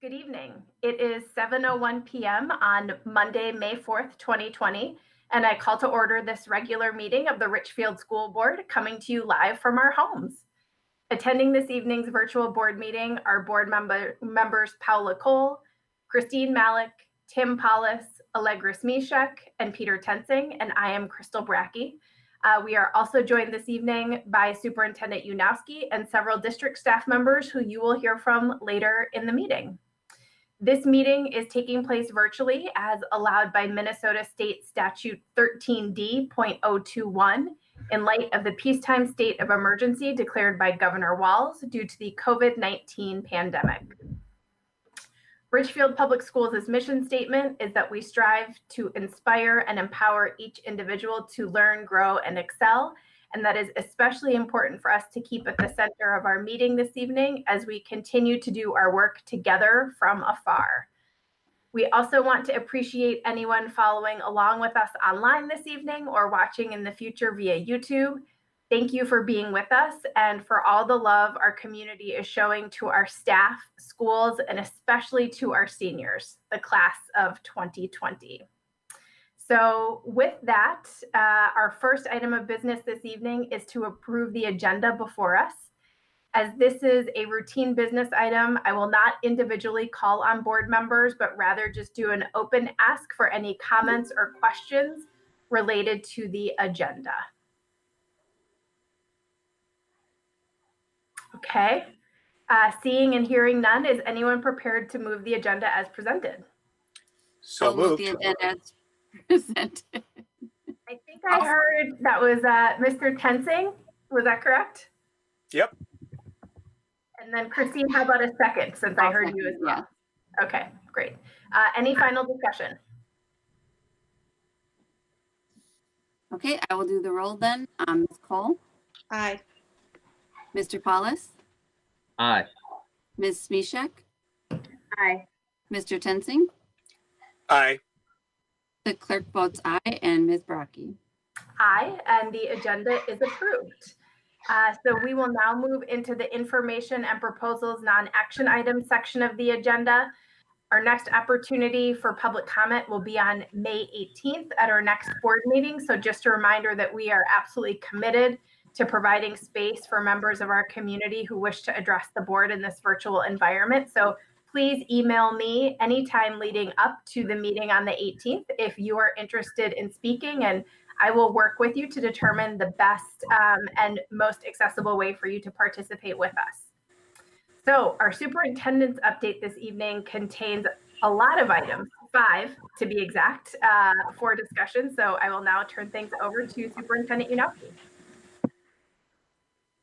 Good evening. It is 7:01 p.m. on Monday, May 4th, 2020, and I call to order this regular meeting of the Richfield School Board, coming to you live from our homes. Attending this evening's virtual board meeting are board members Paula Cole, Christine Malik, Tim Paulus, Allegra Smishek, and Peter Tensing, and I am Crystal Brackey. We are also joined this evening by Superintendent Unowski and several district staff members who you will hear from later in the meeting. This meeting is taking place virtually as allowed by Minnesota State Statute 13D.021 in light of the peacetime state of emergency declared by Governor Walz due to the COVID-19 pandemic. Richfield Public Schools' mission statement is that we strive to inspire and empower each individual to learn, grow, and excel. And that is especially important for us to keep at the center of our meeting this evening as we continue to do our work together from afar. We also want to appreciate anyone following along with us online this evening or watching in the future via YouTube. Thank you for being with us and for all the love our community is showing to our staff, schools, and especially to our seniors, the class of 2020. So with that, our first item of business this evening is to approve the agenda before us. As this is a routine business item, I will not individually call on board members, but rather just do an open ask for any comments or questions related to the agenda. Okay, seeing and hearing none, is anyone prepared to move the agenda as presented? So moved. The agenda as presented. I think I heard that was Mr. Tensing. Was that correct? Yep. And then Christine, how about a second, since I heard you as well? Yeah. Okay, great. Any final discussion? Okay, I will do the roll then. Ms. Cole? Aye. Mr. Paulus? Aye. Ms. Smishek? Aye. Mr. Tensing? Aye. The clerk votes aye, and Ms. Brackey. Aye, and the agenda is approved. So we will now move into the information and proposals non-action item section of the agenda. Our next opportunity for public comment will be on May 18th at our next board meeting. So just a reminder that we are absolutely committed to providing space for members of our community who wish to address the board in this virtual environment. So please email me anytime leading up to the meeting on the 18th if you are interested in speaking, and I will work with you to determine the best and most accessible way for you to participate with us. So our superintendent's update this evening contains a lot of items, 5 to be exact, for discussion. So I will now turn things over to Superintendent Unowski.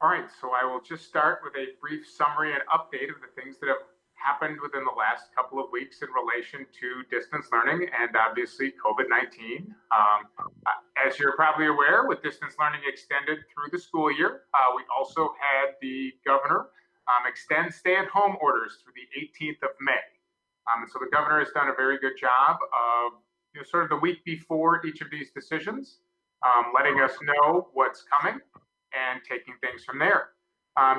All right, so I will just start with a brief summary and update of the things that have happened within the last couple of weeks in relation to distance learning and obviously COVID-19. As you're probably aware, with distance learning extended through the school year, we also had the governor extend stay-at-home orders through the 18th of May. So the governor has done a very good job of sort of the week before each of these decisions, letting us know what's coming and taking things from there.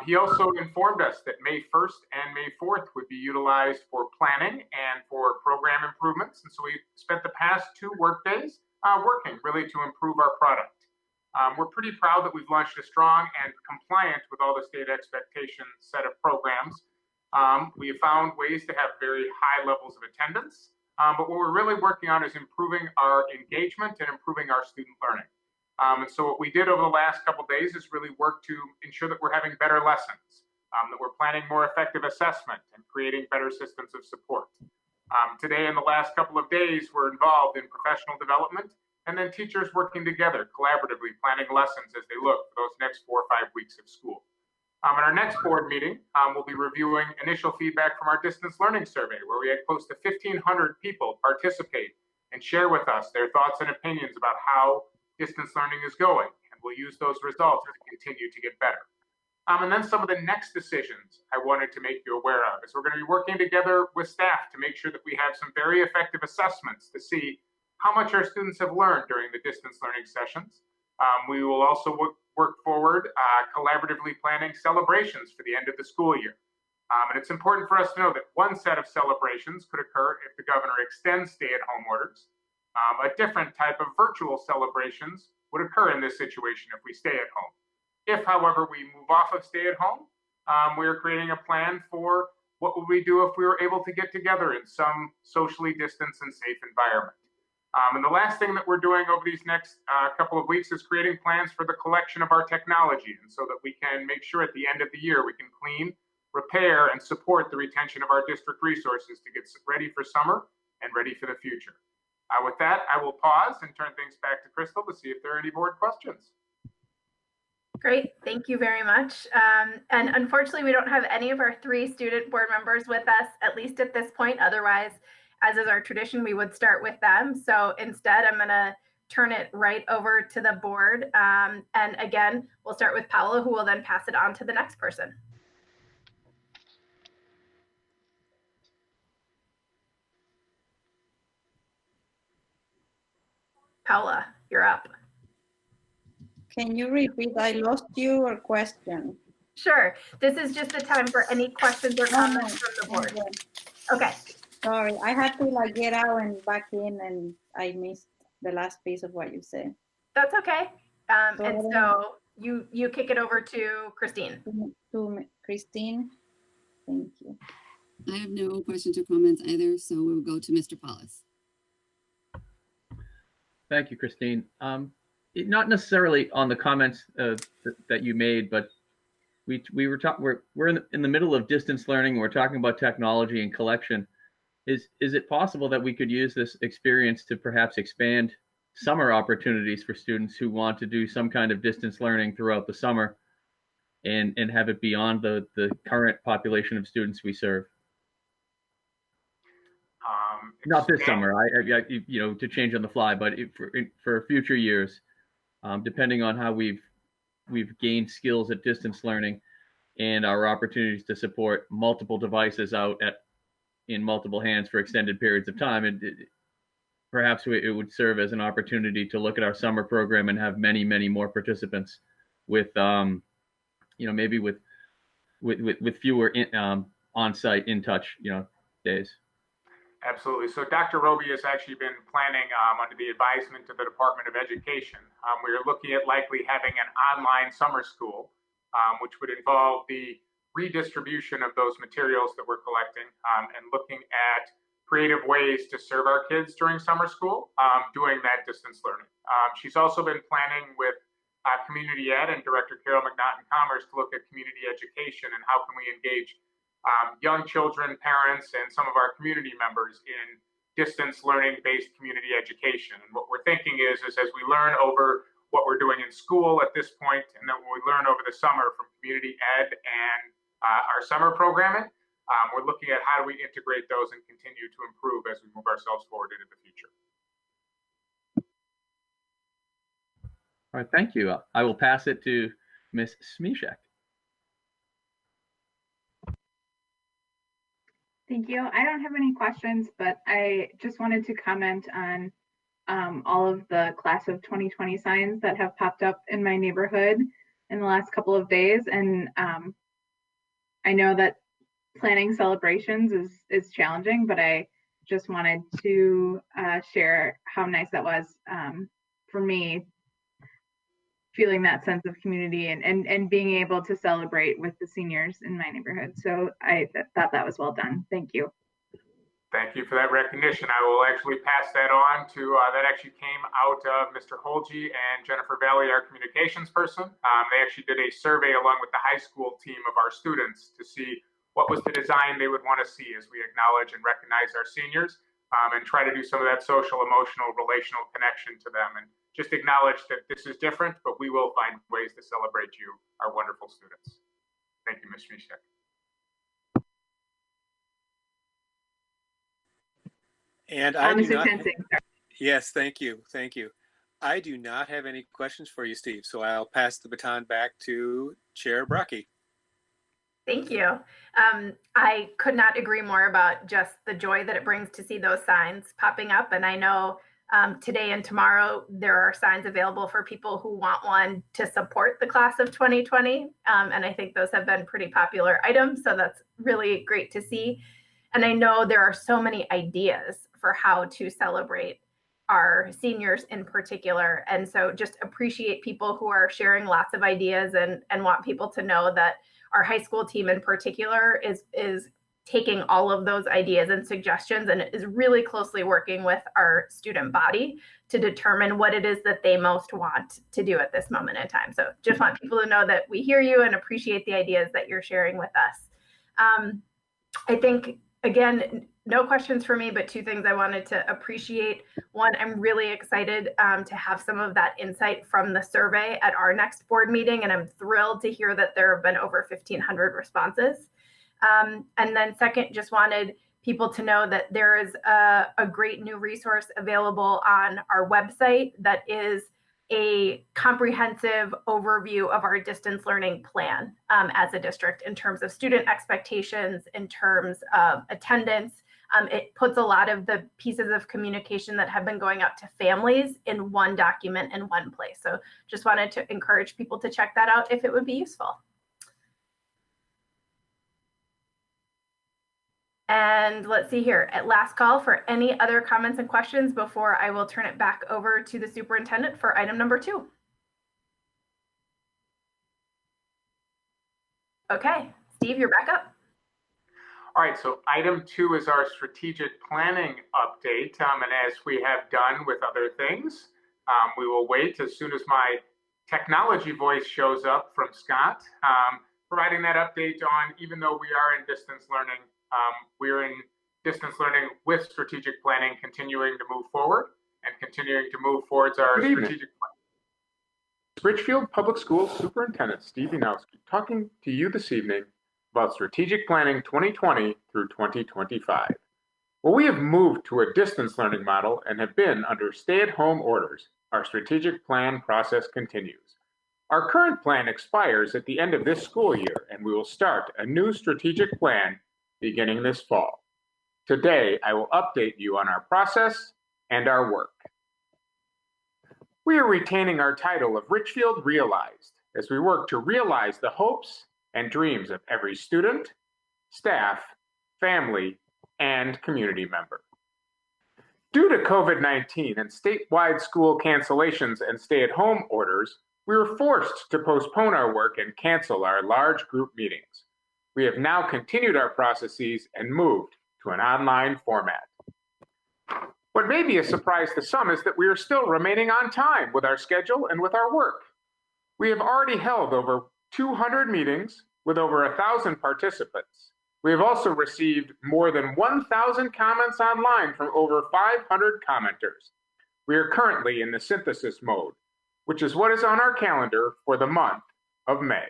He also informed us that May 1st and May 4th would be utilized for planning and for program improvements. And so we spent the past 2 work days working really to improve our product. We're pretty proud that we've launched a strong and compliant with all the state expectations set of programs. We have found ways to have very high levels of attendance, but what we're really working on is improving our engagement and improving our student learning. And so what we did over the last couple of days is really work to ensure that we're having better lessons, that we're planning more effective assessment and creating better systems of support. Today and the last couple of days, we're involved in professional development and then teachers working together collaboratively, planning lessons as they look for those next 4 or 5 weeks of school. In our next board meeting, we'll be reviewing initial feedback from our distance learning survey, where we had close to 1,500 people participate and share with us their thoughts and opinions about how distance learning is going, and we'll use those results to continue to get better. And then some of the next decisions I wanted to make you aware of is we're going to be working together with staff to make sure that we have some very effective assessments to see how much our students have learned during the distance learning sessions. We will also work forward collaboratively planning celebrations for the end of the school year. And it's important for us to know that one set of celebrations could occur if the governor extends stay-at-home orders. A different type of virtual celebrations would occur in this situation if we stay at home. If, however, we move off of stay-at-home, we are creating a plan for what would we do if we were able to get together in some socially distanced and safe environment. And the last thing that we're doing over these next couple of weeks is creating plans for the collection of our technology, and so that we can make sure at the end of the year we can clean, repair, and support the retention of our district resources to get ready for summer and ready for the future. With that, I will pause and turn things back to Crystal to see if there are any board questions. Great, thank you very much. And unfortunately, we don't have any of our 3 student board members with us, at least at this point. Otherwise, as is our tradition, we would start with them. So instead, I'm gonna turn it right over to the board. And again, we'll start with Paula, who will then pass it on to the next person. Paula, you're up. Can you repeat? I lost your question. Sure. This is just the time for any questions or comments from the board. Okay. Sorry, I had to like get out and back in, and I missed the last piece of what you said. That's okay. And so you kick it over to Christine. To Christine, thank you. I have no questions or comments either, so we'll go to Mr. Paulus. Thank you, Christine. Not necessarily on the comments that you made, but we're in the middle of distance learning. We're talking about technology and collection. Is it possible that we could use this experience to perhaps expand summer opportunities for students who want to do some kind of distance learning throughout the summer, and have it beyond the current population of students we serve? Not this summer, to change on the fly, but for future years, depending on how we've gained skills at distance learning and our opportunities to support multiple devices out in multiple hands for extended periods of time, perhaps it would serve as an opportunity to look at our summer program and have many, many more participants with, maybe with fewer on-site, in-touch, days. Absolutely. So Dr. Roby has actually been planning under the advisement of the Department of Education. We are looking at likely having an online summer school, which would involve the redistribution of those materials that we're collecting, and looking at creative ways to serve our kids during summer school, doing that distance learning. She's also been planning with Community Ed and Director Carol McNaughton Commerce to look at community education and how can we engage young children, parents, and some of our community members in distance learning-based community education. And what we're thinking is as we learn over what we're doing in school at this point, and then what we learn over the summer from Community Ed and our summer programming, we're looking at how do we integrate those and continue to improve as we move ourselves forward into the future. All right, thank you. I will pass it to Ms. Smishek. Thank you. I don't have any questions, but I just wanted to comment on all of the class of 2020 signs that have popped up in my neighborhood in the last couple of days. And I know that planning celebrations is challenging, but I just wanted to share how nice that was for me, feeling that sense of community and being able to celebrate with the seniors in my neighborhood. So I thought that was well done. Thank you. Thank you for that recognition. I will actually pass that on to, that actually came out of Mr. Holge and Jennifer Valley, our communications person. They actually did a survey along with the high school team of our students to see what was the design they would want to see as we acknowledge and recognize our seniors, and try to do some of that social, emotional, relational connection to them. And just acknowledge that this is different, but we will find ways to celebrate you, our wonderful students. Thank you, Ms. Smishek. And I do not. Sorry. Yes, thank you. Thank you. I do not have any questions for you, Steve. So I'll pass the baton back to Chair Brockie. Thank you. I could not agree more about just the joy that it brings to see those signs popping up. And I know Today and tomorrow, there are signs available for people who want one to support the class of 2020. And I think those have been pretty popular items. So that's really great to see. And I know there are so many ideas for how to celebrate our seniors in particular. And so just appreciate people who are sharing lots of ideas and want people to know that our high school team in particular is taking all of those ideas and suggestions and is really closely working with our student body to determine what it is that they most want to do at this moment in time. So just want people to know that we hear you and appreciate the ideas that you're sharing with us. I think, again, no questions for me, but two things I wanted to appreciate. One, I'm really excited to have some of that insight from the survey at our next board meeting, and I'm thrilled to hear that there have been over 1,500 responses. And then second, just wanted people to know that there is a great new resource available on our website that is a comprehensive overview of our distance learning plan as a district in terms of student expectations, in terms of attendance. It puts a lot of the pieces of communication that have been going out to families in one document in one place. So just wanted to encourage people to check that out if it would be useful. And let's see here, at last call for any other comments and questions before I will turn it back over to the superintendent for item number 2. Okay, Steve, you're back up. All right, so item 2 is our strategic planning update. And as we have done with other things, we will wait as soon as my technology voice shows up from Scott, providing that update on, even though we are in distance learning, we're in distance learning with strategic planning, continuing to move forward and continuing to move towards our strategic plan. Richfield Public Schools Superintendent Steve Yanowski talking to you this evening about strategic planning 2020 through 2025. Well, we have moved to a distance learning model and have been under stay-at-home orders. Our strategic plan process continues. Our current plan expires at the end of this school year, and we will start a new strategic plan beginning this fall. Today, I will update you on our process and our work. We are retaining our title of Richfield Realized as we work to realize the hopes and dreams of every student, staff, family, and community member. Due to COVID-19 and statewide school cancellations and stay-at-home orders, we were forced to postpone our work and cancel our large group meetings. We have now continued our processes and moved to an online format. What may be a surprise to some is that we are still remaining on time with our schedule and with our work. We have already held over 200 meetings with over 1,000 participants. We have also received more than 1,000 comments online from over 500 commenters. We are currently in the synthesis mode, which is what is on our calendar for the month of May.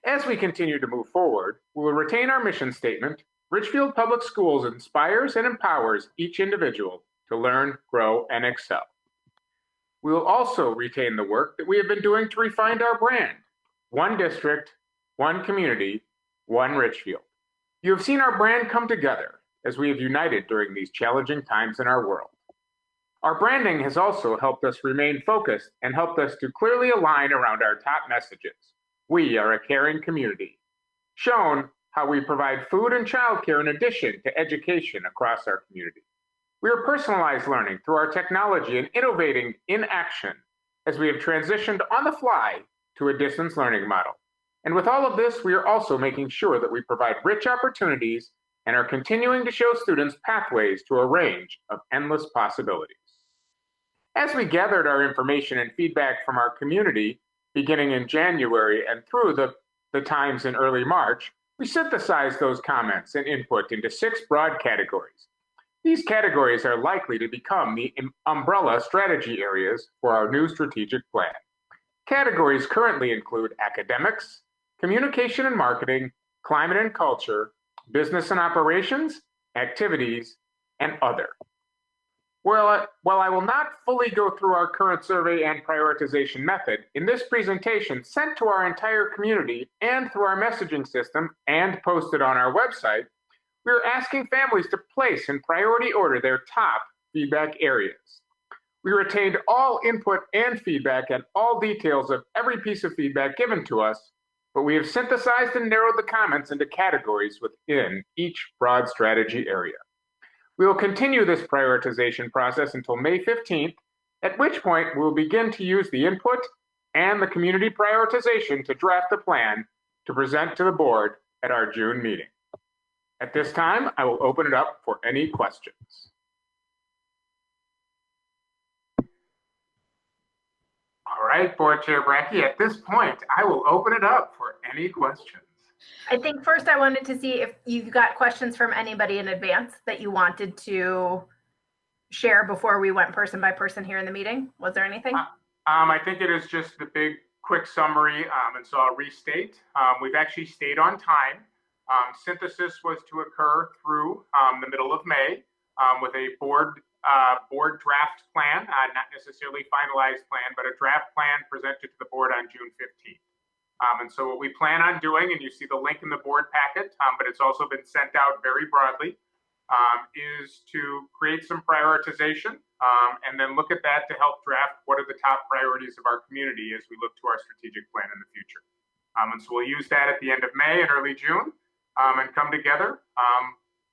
As we continue to move forward, we will retain our mission statement: Richfield Public Schools inspires and empowers each individual to learn, grow, and excel. We will also retain the work that we have been doing to refine our brand: one district, one community, one Richfield. You have seen our brand come together as we have united during these challenging times in our world. Our branding has also helped us remain focused and helped us to clearly align around our top messages. We are a caring community, shown how we provide food and childcare in addition to education across our community. We are personalized learning through our technology and innovating in action as we have transitioned on the fly to a distance learning model. And with all of this, we are also making sure that we provide rich opportunities and are continuing to show students pathways to a range of endless possibilities. As we gathered our information and feedback from our community, beginning in January and through the times in early March, we synthesized those comments and input into 6 broad categories. These categories are likely to become the umbrella strategy areas for our new strategic plan. Categories currently include academics, communication and marketing, climate and culture, business and operations, activities, and other. While I will not fully go through our current survey and prioritization method, in this presentation sent to our entire community and through our messaging system and posted on our website, we are asking families to place in priority order their top feedback areas. We retained all input and feedback and all details of every piece of feedback given to us, but we have synthesized and narrowed the comments into categories within each broad strategy area. We will continue this prioritization process until May 15th, at which point we will begin to use the input and the community prioritization to draft a plan to present to the board at our June meeting. At this time, I will open it up for any questions. All right, Board Chair Brackey, at this point, I will open it up for any questions. I think first I wanted to see if you got questions from anybody in advance that you wanted to share before we went person by person here in the meeting. Was there anything? I think it is just the big quick summary, and so I'll restate. We've actually stayed on time. Synthesis was to occur through the middle of May with a board draft plan, not necessarily finalized plan, but a draft plan presented to the board on June 15th. And so what we plan on doing, and you see the link in the board packet, but it's also been sent out very broadly, is to create some prioritization and then look at that to help draft what are the top priorities of our community as we look to our strategic plan in the future. And so we'll use that at the end of May and early June and come together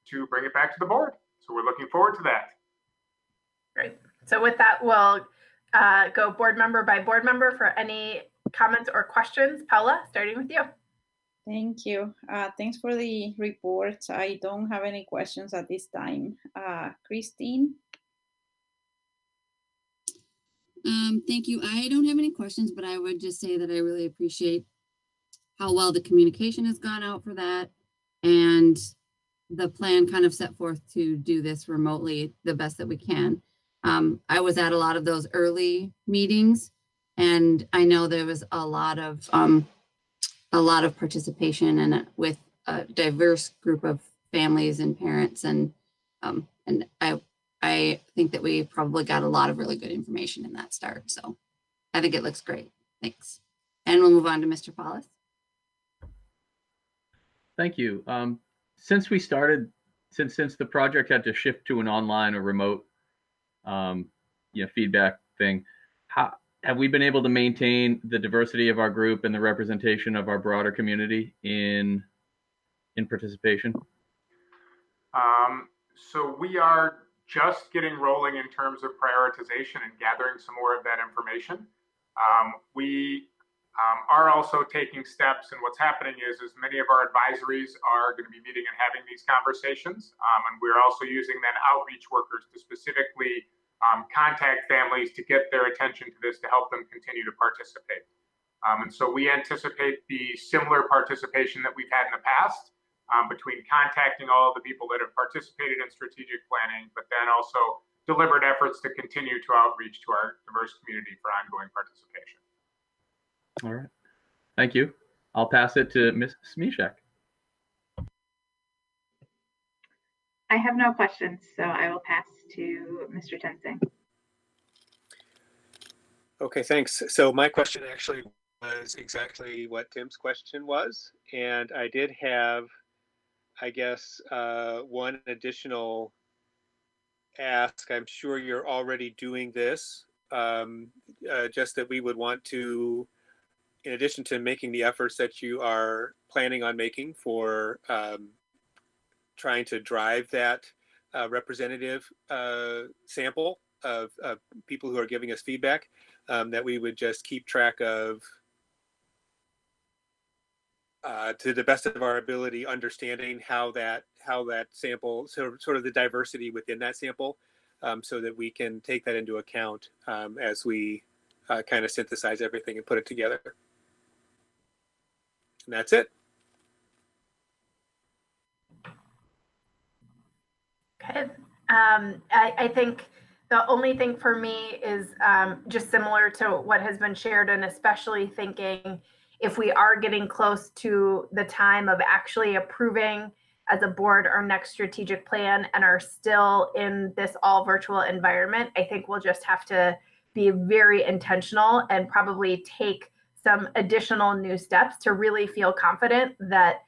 to bring it back to the board. So we're looking forward to that. Great. So with that, we'll go board member by board member for any comments or questions. Paula, starting with you. Thank you. Thanks for the report. I don't have any questions at this time. Christine? Thank you. I don't have any questions, but I would just say that I really appreciate how well the communication has gone out for that and the plan kind of set forth to do this remotely the best that we can. I was at a lot of those early meetings, and I know there was a lot of participation and with a diverse group of families and parents, and I think that we probably got a lot of really good information in that start. So I think it looks great. Thanks. And we'll move on to Mr. Paulus. Thank you. Since we started, since the project had to shift to an online or remote, feedback thing, how have we been able to maintain the diversity of our group and the representation of our broader community in participation? So we are just getting rolling in terms of prioritization and gathering some more of that information. We are also taking steps, and what's happening is many of our advisories are going to be meeting and having these conversations, and we're also using then outreach workers to specifically contact families to get their attention to this to help them continue to participate. And so we anticipate the similar participation that we've had in the past between contacting all of the people that have participated in strategic planning, but then also deliberate efforts to continue to outreach to our diverse community for ongoing participation. All right. Thank you. I'll pass it to Ms. Smishak. I have no questions, so I will pass to Mr. Tensing. Okay, thanks. So my question actually was exactly what Tim's question was. And I did have, I guess, one additional ask. I'm sure you're already doing this, just that we would want to, in addition to making the efforts that you are planning on making for trying to drive that representative sample of people who are giving us feedback, that we would just keep track of, to the best of our ability, understanding how that sample, sort of the diversity within that sample, so that we can take that into account as we kind of synthesize everything and put it together. And that's it. Okay. I think the only thing for me is just similar to what has been shared, and especially thinking if we are getting close to the time of actually approving as a board our next strategic plan and are still in this all virtual environment, I think we'll just have to be very intentional and probably take some additional new steps to really feel confident that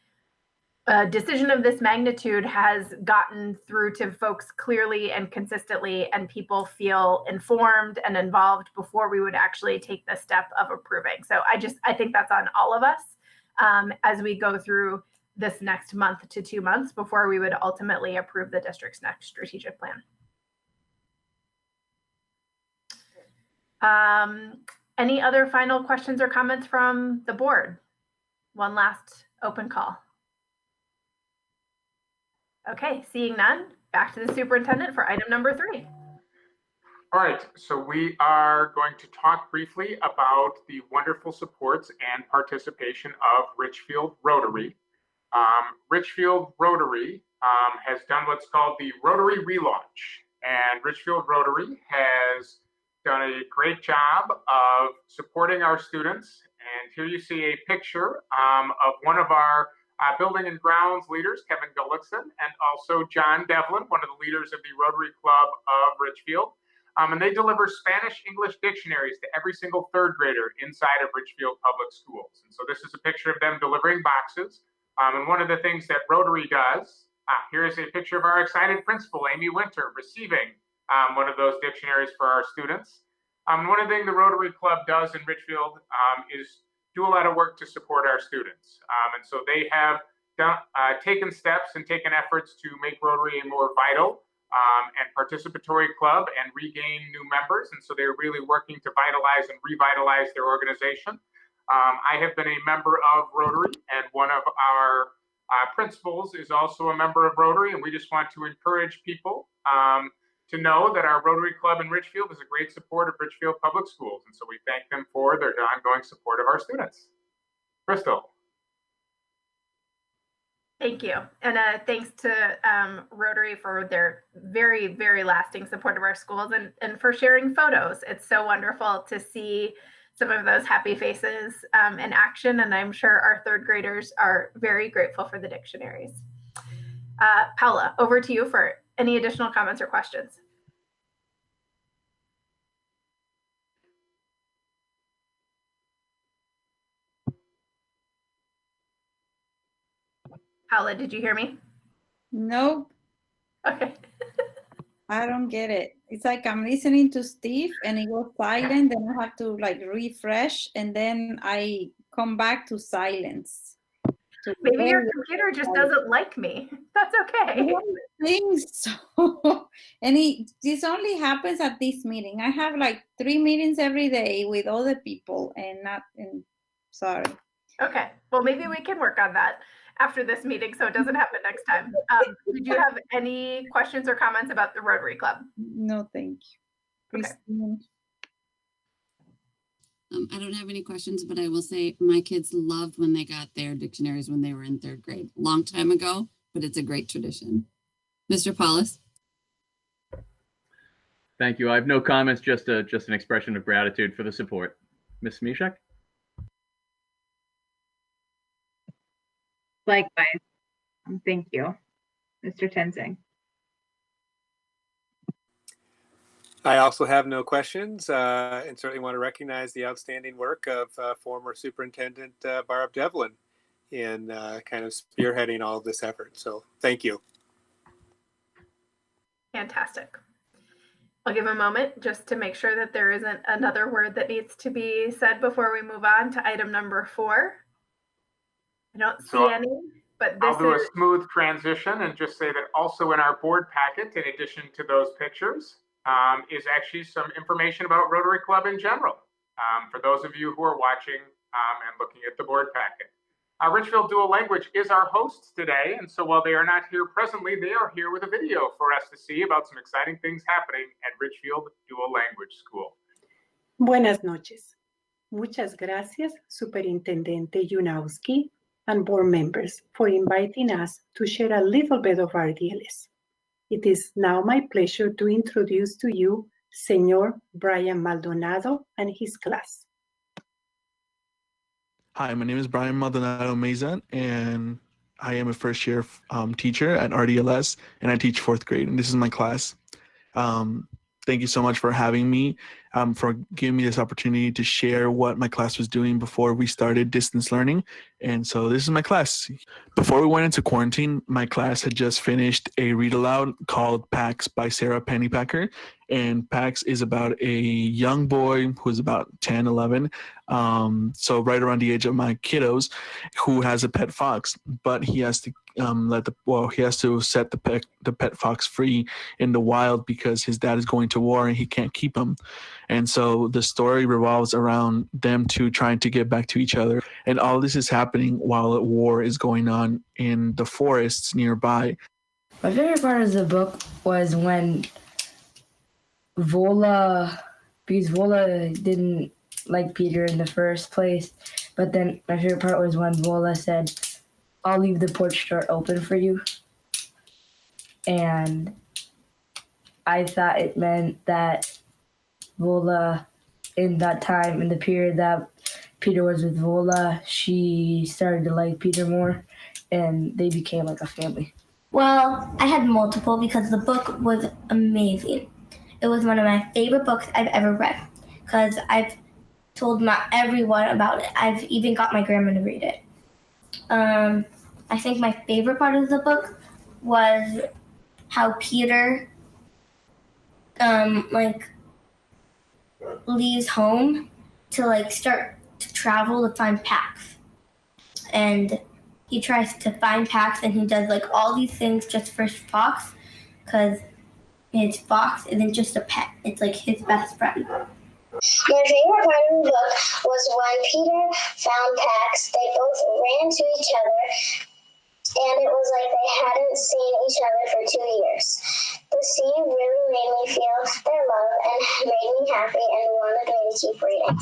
a decision of this magnitude has gotten through to folks clearly and consistently, and people feel informed and involved before we would actually take the step of approving. So I think that's on all of us as we go through this next month to 2 months before we would ultimately approve the district's next strategic plan. Any other final questions or comments from the board? One last open call. Okay, seeing none, back to the superintendent for item number 3. All right, so we are going to talk briefly about the wonderful supports and participation of Richfield Rotary. Richfield Rotary has done what's called the Rotary relaunch, and Richfield Rotary has done a great job of supporting our students. And here you see a picture of one of our building and grounds leaders, Kevin Gullickson, and also John Devlin, one of the leaders of the Rotary Club of Richfield. And they deliver Spanish-English dictionaries to every single third grader inside of Richfield Public Schools. And so this is a picture of them delivering boxes. And one of the things that Rotary does, here is a picture of our excited principal, Amy Winter, receiving one of those dictionaries for our students. One of the things the Rotary Club does in Richfield is do a lot of work to support our students. And so they have taken steps and taken efforts to make Rotary a more vital and participatory club and regain new members. And so they're really working to vitalize and revitalize their organization. I have been a member of Rotary, and one of our principals is also a member of Rotary, and we just want to encourage people to know that our Rotary Club in Richfield is a great support of Richfield Public Schools. And so we thank them for their ongoing support of our students. Crystal. Thank you. And thanks to Rotary for their very, very lasting support of our schools and for sharing photos. It's so wonderful to see some of those happy faces in action. And I'm sure our third graders are very grateful for the dictionaries. Paula, over to you for any additional comments or questions. Paula, did you hear me? Nope. Okay. I don't get it. It's like I'm listening to Steve and it goes silent, then I have to like refresh and then I come back to silence. Maybe your computer just doesn't like me. That's okay. I don't think so. And this only happens at this meeting. I have like 3 meetings every day with other people and sorry. Okay. Well, maybe we can work on that after this meeting so it doesn't happen next time. Did you have any questions or comments about the Rotary Club? No, thank you. Okay. I don't have any questions, but I will say my kids loved when they got their dictionaries when they were in third grade. Long time ago, but it's a great tradition. Mr. Paulus. Thank you. I have no comments, just an expression of gratitude for the support. Ms. Mishak? Likewise. Thank you, Mr. Tenzing. I also have no questions and certainly want to recognize the outstanding work of former Superintendent Barb Devlin in kind of spearheading all of this effort. So thank you. Fantastic. I'll give a moment just to make sure that there isn't another word that needs to be said before we move on to item number 4. I don't see any, but this I'll do a smooth transition and just say that also in our board packet, in addition to those pictures, is actually some information about Rotary Club in general. For those of you who are watching and looking at the board packet. Richfield Dual Language is our host today, and so while they are not here presently, they are here with a video for us to see about some exciting things happening at Richfield Dual Language School. Buenas noches. Muchas gracias, Superintendente Junowski and board members, for inviting us to share a little bit of our DLS. It is now my pleasure to introduce to you Senor Brian Maldonado and his class. Hi, my name is Brian Maldonado Mazan, and I am a first-year teacher at RDLS, and I teach 4th grade, and this is my class. Thank you so much for having me. for giving me this opportunity to share what my class was doing before we started distance learning. And so this is my class. Before we went into quarantine, my class had just finished a read aloud called Pax by Sarah Pennypacker. And Pax is about a young boy who's about 10, 11, so right around the age of my kiddos, who has a pet fox, but he has to set the pet fox free in the wild because his dad is going to war and he can't keep him. And so the story revolves around them two trying to get back to each other. And all this is happening while a war is going on in the forests nearby. My favorite part of the book was when because Vola didn't like Peter in the first place, but then my favorite part was when Vola said, "I'll leave the porch door open for you." And I thought it meant that Vola, in that time, in the period that Peter was with Vola, she started to like Peter more, and they became like a family. Well, I had multiple because the book was amazing. It was one of my favorite books I've ever read because I've told everyone about it. I've even got my grandma to read it. I think my favorite part of the book was how Peter leaves home to start to travel to find Pax. And he tries to find Pax and he does all these things just for Fox because his fox isn't just a pet, it's his best friend. My favorite part of the book was when Peter found Pax. They both ran to each other, and it was like they hadn't seen each other for 2 years. The scene really made me feel their love and made me happy and wanted me to keep reading.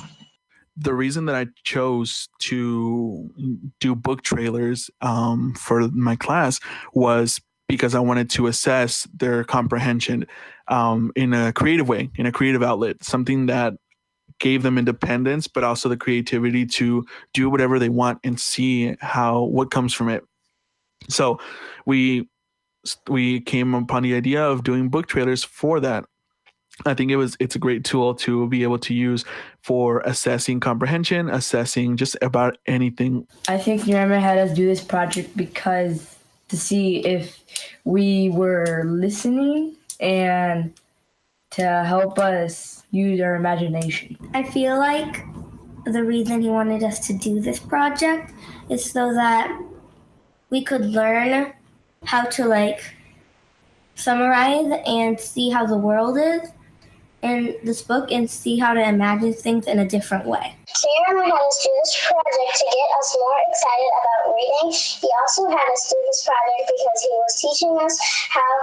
The reason that I chose to do book trailers for my class was because I wanted to assess their comprehension in a creative way, in a creative outlet, something that gave them independence, but also the creativity to do whatever they want and see what comes from it. So we came upon the idea of doing book trailers for that. I think it's a great tool to be able to use for assessing comprehension, assessing just about anything. I think Norma had us do this project because to see if we were listening and to help us use our imagination. I feel like the reason he wanted us to do this project is so that we could learn how to summarize and see how the world is in this book and see how to imagine things in a different way. Sarah had us do this project to get us more excited about reading. He also had us do this project because he was teaching us how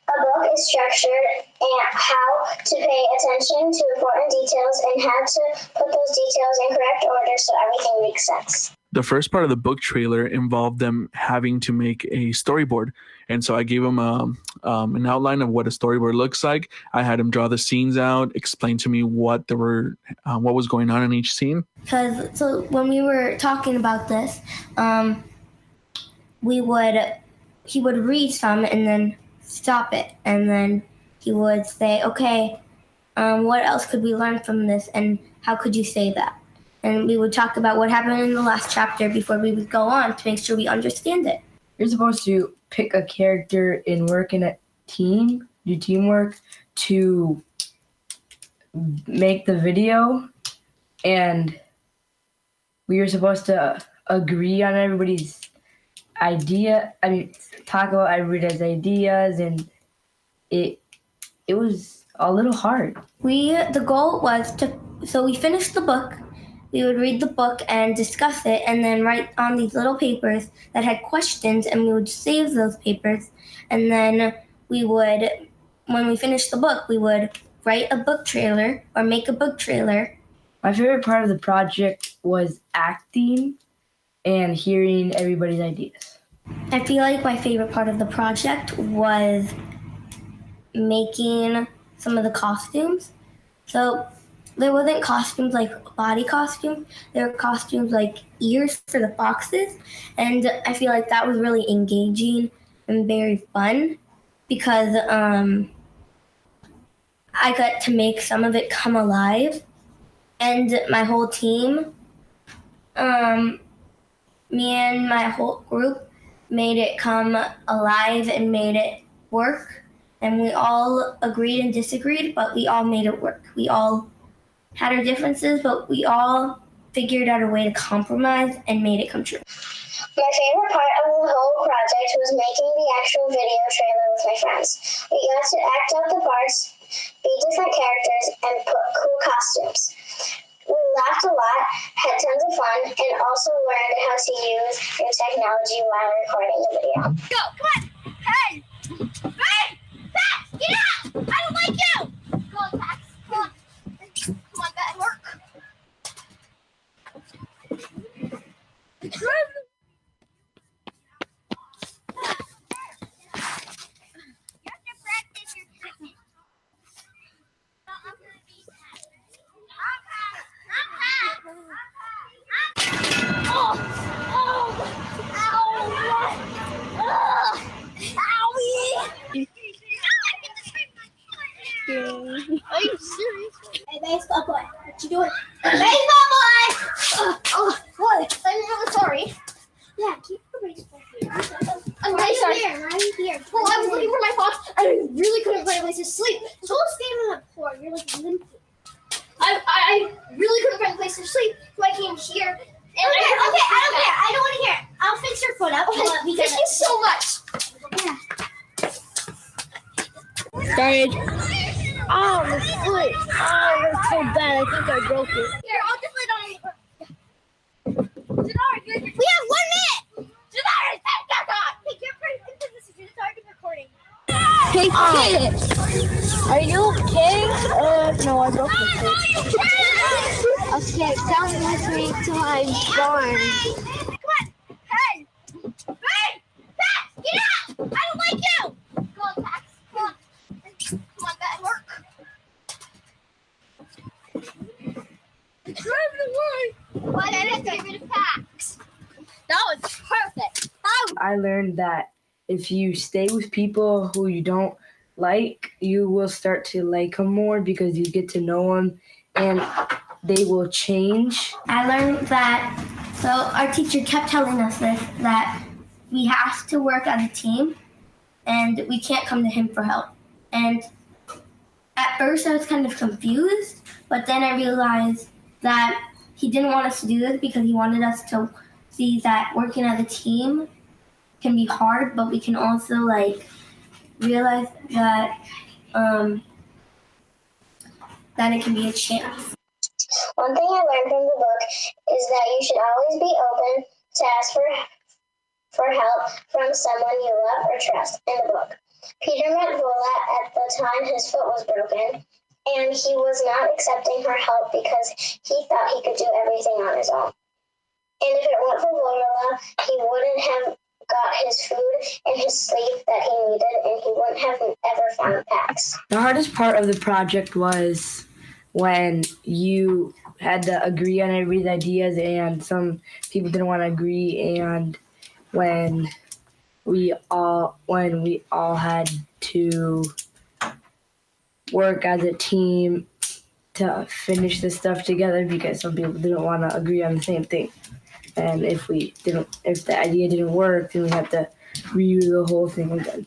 a book is structured and how to pay attention to important details and how to put those details in correct order so everything makes sense. The first part of the book trailer involved them having to make a storyboard. And so I gave them an outline of what a storyboard looks like. I had them draw the scenes out, explain to me what was going on in each scene. So when we were talking about this, he would read some and then stop it. And then he would say, okay, what else could we learn from this? And how could you say that? And we would talk about what happened in the last chapter before we would go on to make sure we understand it. You're supposed to pick a character and work in a team, do teamwork to make the video. And we were supposed to agree on everybody's idea. Talk about everybody's ideas, and it was a little hard. The goal was so we finished the book. We would read the book and discuss it and then write on these little papers that had questions, and we would save those papers. And then when we finished the book, we would write a book trailer or make a book trailer. My favorite part of the project was acting and hearing everybody's ideas. I feel like my favorite part of the project was making some of the costumes. So there wasn't costumes like body costumes. There were costumes like ears for the foxes. And I feel like that was really engaging and very fun because I got to make some of it come alive, and my whole team, me and my whole group made it come alive and made it work. And we all agreed and disagreed, but we all made it work. We all had our differences, but we all figured out a way to compromise and made it come true. My favorite part of the whole project was making the actual video trailer with my friends. We got to act out the parts, be different characters, and put cool costumes. We laughed a lot, had tons of fun, and also learned how to use new technology while recording the video. Go, come on! Hey! Hey! Max, get out! I don't like you! Come on, Max, come on. Come on, bad work. Are you serious? Hey, baseball boy, what you doing? Baseball boy! Oh, what? I'm really sorry. Yeah, keep the baseball here. I'm really sorry. Right here. Well, I was looking for my box. I really couldn't find a place to sleep. So don't stand on that floor. You're like limping. I really couldn't find a place to sleep, so I came here. And okay, I don't care. I don't want to hear it. I'll fix your foot up. Okay, thank you so much. Yeah. Started. Oh, my foot. Oh, that's so bad. I think I broke it. Here, I'll just lay down. We have 1 minute. Janara, thank God. Hey, get ready for this. You're starting recording. Hey, kid. Are you okay? No, I broke my foot. Okay, come with me to my barn. Come on. Hey. Hey. Pax, get out. I don't like you. Come on, Pax. Come on. Come on, bad work. Driving away. Why did I have to get rid of Pax? That was perfect. I learned that if you stay with people who you don't like, you will start to like them more because you get to know them and they will change. I learned that, so our teacher kept telling us this, that we have to work as a team and we can't come to him for help. And at first I was kind of confused, but then I realized that he didn't want us to do this because he wanted us to see that working as a team can be hard, but we can also realize that that it can be a chance. One thing I learned from the book is that you should always be open to ask for help from someone you love or trust. In the book, Peter met Vola. At the time, his foot was broken, and he was not accepting her help because he thought he could do everything on his own. And if it weren't for Vola, he wouldn't have got his food and his sleep that he needed, and he wouldn't have ever found Pax. The hardest part of the project was when you had to agree on everybody's ideas and some people didn't want to agree, and when we all had to work as a team to finish this stuff together because some people didn't want to agree on the same thing. And if the idea didn't work, then we had to redo the whole thing again.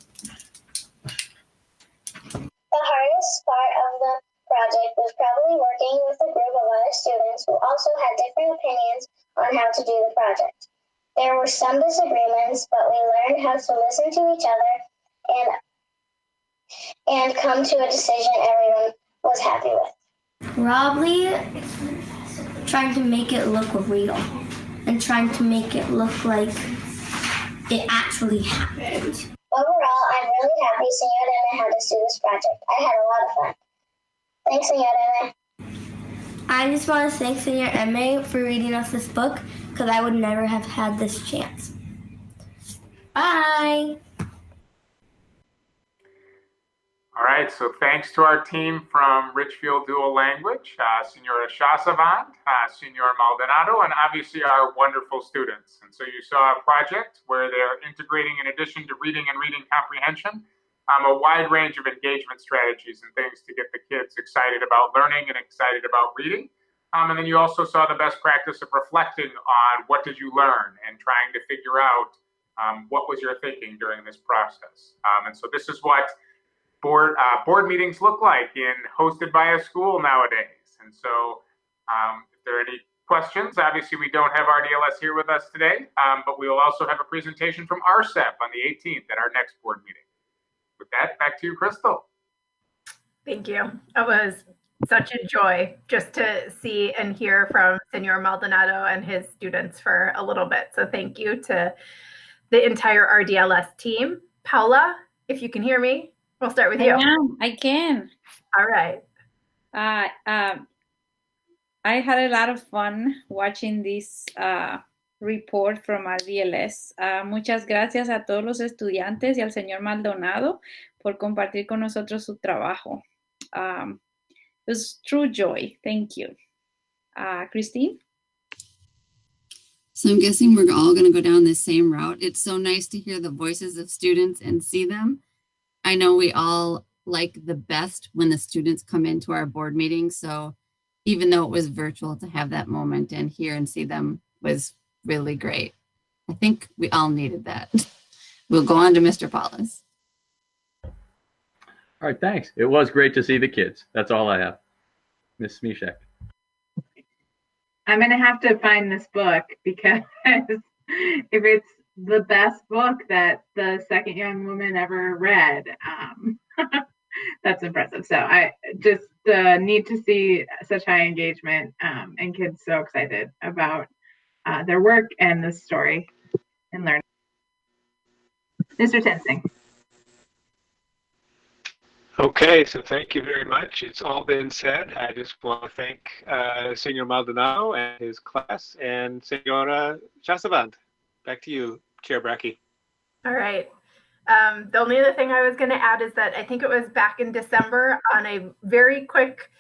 The hardest part of the project was probably working with a group of other students who also had different opinions on how to do the project. There were some disagreements, but we learned how to listen to each other and come to a decision everyone was happy with. Probably trying to make it look real and trying to make it look like it actually happened. Overall, I'm really happy Senor Deme had us do this project. I had a lot of fun. Thanks, Senor Deme. I just want to thank Senor Deme for reading us this book because I would never have had this chance. Bye. All right, so thanks to our team from Richfield Dual Language, Senora Shasavant, Senor Maldonado, and obviously our wonderful students. And so you saw a project where they're integrating, in addition to reading and reading comprehension, a wide range of engagement strategies and things to get the kids excited about learning and excited about reading. And then you also saw the best practice of reflecting on what did you learn and trying to figure out what was your thinking during this process. And so this is what board meetings look like hosted by a school nowadays. And so if there are any questions, obviously we don't have RDLS here with us today, but we will also have a presentation from RCEP on the 18th at our next board meeting. With that, back to you, Crystal. Thank you. It was such a joy just to see and hear from Senor Maldonado and his students for a little bit. So thank you to the entire RDLS team. Paula, if you can hear me, we'll start with you. I can. All right. I had a lot of fun watching this report from RDLS. Muchas gracias a todos los estudiantes y al señor Maldonado por compartir con nosotros su trabajo. It was true joy. Thank you. Christine? So I'm guessing we're all going to go down this same route. It's so nice to hear the voices of students and see them. I know we all like the best when the students come into our board meetings. So even though it was virtual, to have that moment and hear and see them was really great. I think we all needed that. We'll go on to Mr. Paulus. All right, thanks. It was great to see the kids. That's all I have. Ms. Smishek. I'm going to have to find this book because if it's the best book that the second young woman ever read, that's impressive. So I just need to see such high engagement and kids so excited about their work and the story and learning. Mr. Tensing. Okay, so thank you very much. It's all been said. I just want to thank Senor Maldonado and his class and Senora Chasavant. Back to you, Chair Brackey. All right. The only other thing I was going to add is that I think it was back in December on a very quick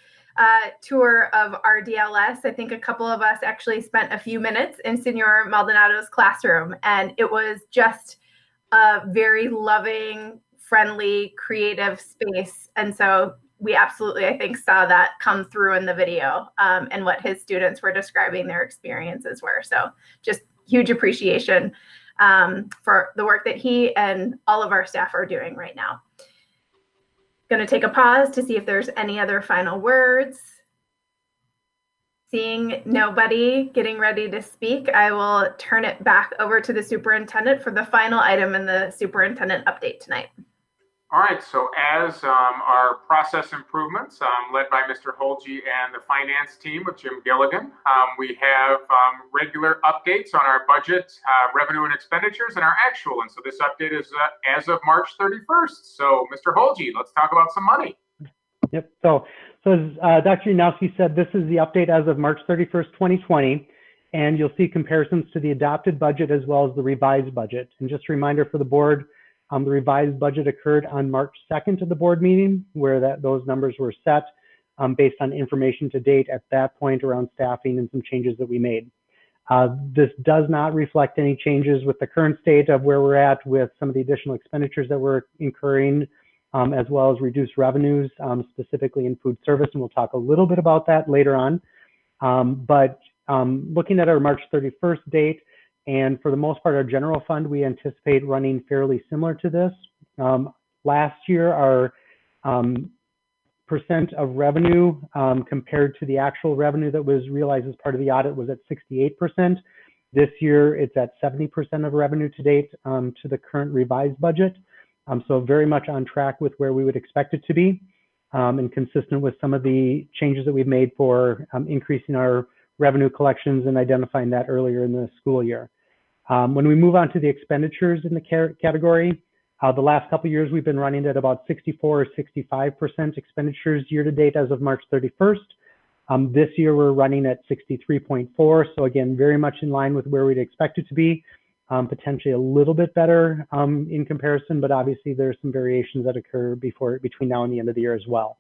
tour of RDLS. I think a couple of us actually spent a few minutes in Senor Maldonado's classroom, and it was just a very loving, friendly, creative space. And so we absolutely, I think, saw that come through in the video and what his students were describing their experiences were. So just huge appreciation for the work that he and all of our staff are doing right now. Going to take a pause to see if there's any other final words. Seeing nobody getting ready to speak, I will turn it back over to the superintendent for the final item in the superintendent update tonight. All right, so as our process improvements led by Mr. Holge and the finance team with Jim Gilligan, we have regular updates on our budget, revenue and expenditures, and our actual. And so this update is as of March 31st. So Mr. Holge, let's talk about some money. Yep, so as Dr. Yanowski said, this is the update as of March 31st, 2020. And you'll see comparisons to the adopted budget as well as the revised budget. And just a reminder for the board, the revised budget occurred on March 2nd of the board meeting, where those numbers were set based on information to date at that point around staffing and some changes that we made. This does not reflect any changes with the current state of where we're at with some of the additional expenditures that we're incurring, as well as reduced revenues, specifically in food service, and we'll talk a little bit about that later on. But looking at our March 31st date, and for the most part, our general fund, we anticipate running fairly similar to this. Last year, our percent of revenue compared to the actual revenue that was realized as part of the audit was at 68%. This year, it's at 70% of revenue to date to the current revised budget. So very much on track with where we would expect it to be and consistent with some of the changes that we've made for increasing our revenue collections and identifying that earlier in the school year. When we move on to the expenditures in the category, the last couple of years we've been running at about 64 or 65% expenditures year to date as of March 31st. This year we're running at 63.4. So again, very much in line with where we'd expect it to be, potentially a little bit better in comparison, but obviously there's some variations that occur between now and the end of the year as well.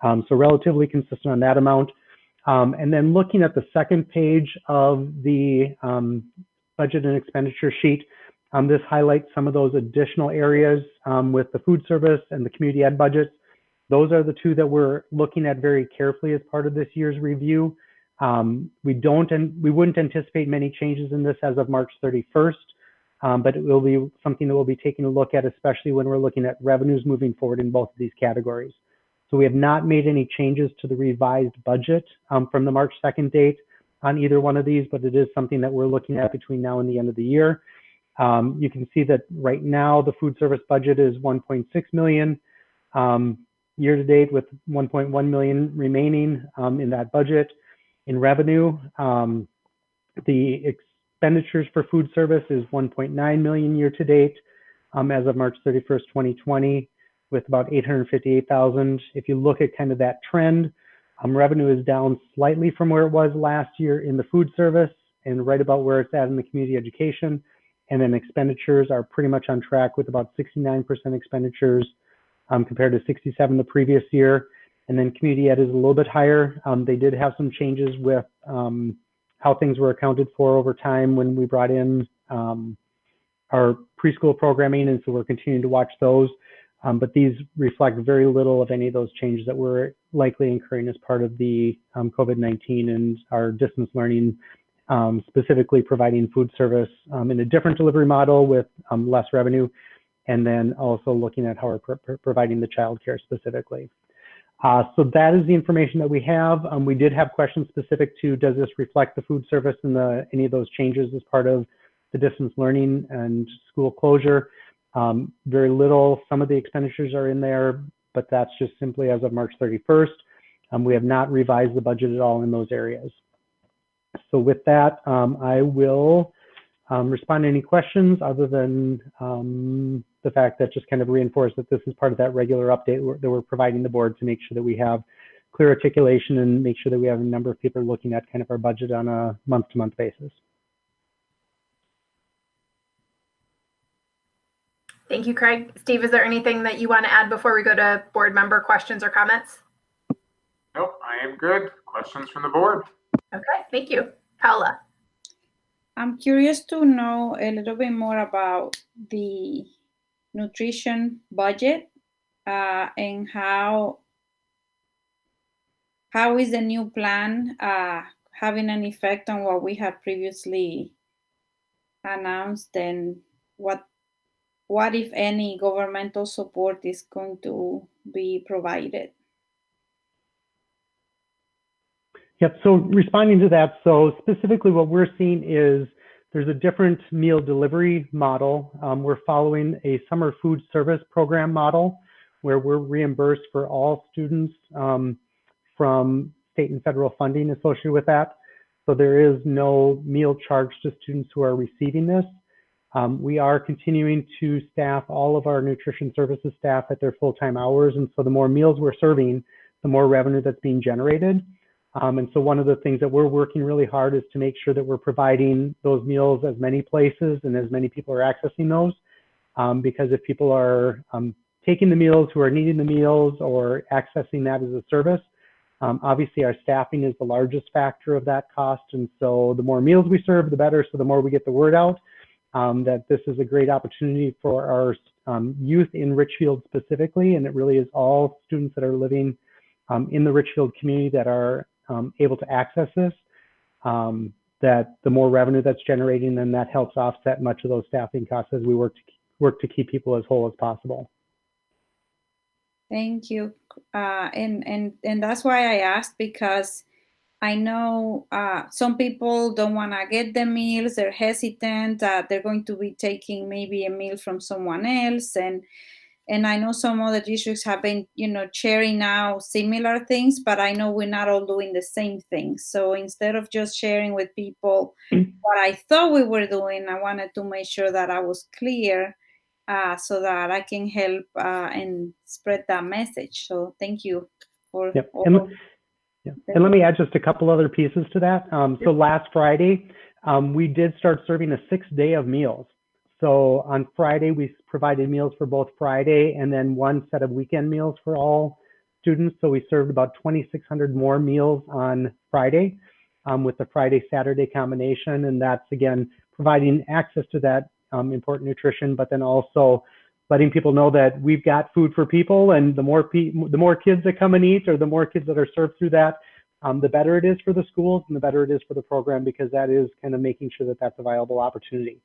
So relatively consistent on that amount. And then looking at the second page of the budget and expenditure sheet, This highlights some of those additional areas with the food service and the community ed budgets. Those are the two that we're looking at very carefully as part of this year's review. We wouldn't anticipate many changes in this as of March 31st, but it will be something that we'll be taking a look at, especially when we're looking at revenues moving forward in both of these categories. So we have not made any changes to the revised budget from the March 2nd date on either one of these, but it is something that we're looking at between now and the end of the year. You can see that right now the food service budget is 1.6 million year to date, with 1.1 million remaining in that budget. In revenue, the expenditures for food service is 1.9 million year to date as of March 31st, 2020, with about 858,000. If you look at kind of that trend, revenue is down slightly from where it was last year in the food service and right about where it's at in the community education. And then expenditures are pretty much on track with about 69% expenditures compared to 67 the previous year. And then community ed is a little bit higher. They did have some changes with how things were accounted for over time when we brought in our preschool programming, and so we're continuing to watch those. But these reflect very little of any of those changes that we're likely incurring as part of the COVID-19 and our distance learning, specifically providing food service in a different delivery model with less revenue, and then also looking at how we're providing the childcare specifically. So that is the information that we have. We did have questions specific to, does this reflect the food service and any of those changes as part of the distance learning and school closure? Very little. Some of the expenditures are in there, but that's just simply as of March 31st. We have not revised the budget at all in those areas. So with that, I will respond to any questions other than the fact that just kind of reinforce that this is part of that regular update that we're providing the board to make sure that we have clear articulation and make sure that we have a number of people looking at kind of our budget on a month-to-month basis. Thank you, Craig. Steve, is there anything that you want to add before we go to board member questions or comments? Nope, I am good. Questions from the board? Okay, thank you. Paula. I'm curious to know a little bit more about the nutrition budget and how is the new plan having an effect on what we had previously announced, and what if any governmental support is going to be provided? Yep, so responding to that, so specifically what we're seeing is there's a different meal delivery model. We're following a summer food service program model where we're reimbursed for all students from state and federal funding associated with that. So there is no meal charge to students who are receiving this. We are continuing to staff all of our nutrition services staff at their full-time hours. And so the more meals we're serving, the more revenue that's being generated. And so one of the things that we're working really hard is to make sure that we're providing those meals as many places and as many people are accessing those. Because if people are taking the meals, who are needing the meals or accessing that as a service, obviously our staffing is the largest factor of that cost. And so the more meals we serve, the better. So the more we get the word out that this is a great opportunity for our youth in Richfield specifically. And it really is all students that are living in the Richfield community that are able to access this, that the more revenue that's generating, then that helps offset much of those staffing costs as we work to keep people as whole as possible. Thank you. And that's why I asked, because I know some people don't want to get the meals. They're hesitant. They're going to be taking maybe a meal from someone else. And I know some other districts have been, sharing now similar things, but I know we're not all doing the same thing. So instead of just sharing with people what I thought we were doing, I wanted to make sure that I was clear so that I can help and spread that message. So thank you for all. And let me add just a couple other pieces to that. So last Friday, we did start serving a 6th day of meals. So on Friday, we provided meals for both Friday and then one set of weekend meals for all students. So we served about 2,600 more meals on Friday with the Friday-Saturday combination. And that's, again, providing access to that important nutrition, but then also letting people know that we've got food for people, and the more kids that come and eat, or the more kids that are served through that, the better it is for the schools and the better it is for the program, because that is kind of making sure that that's a viable opportunity.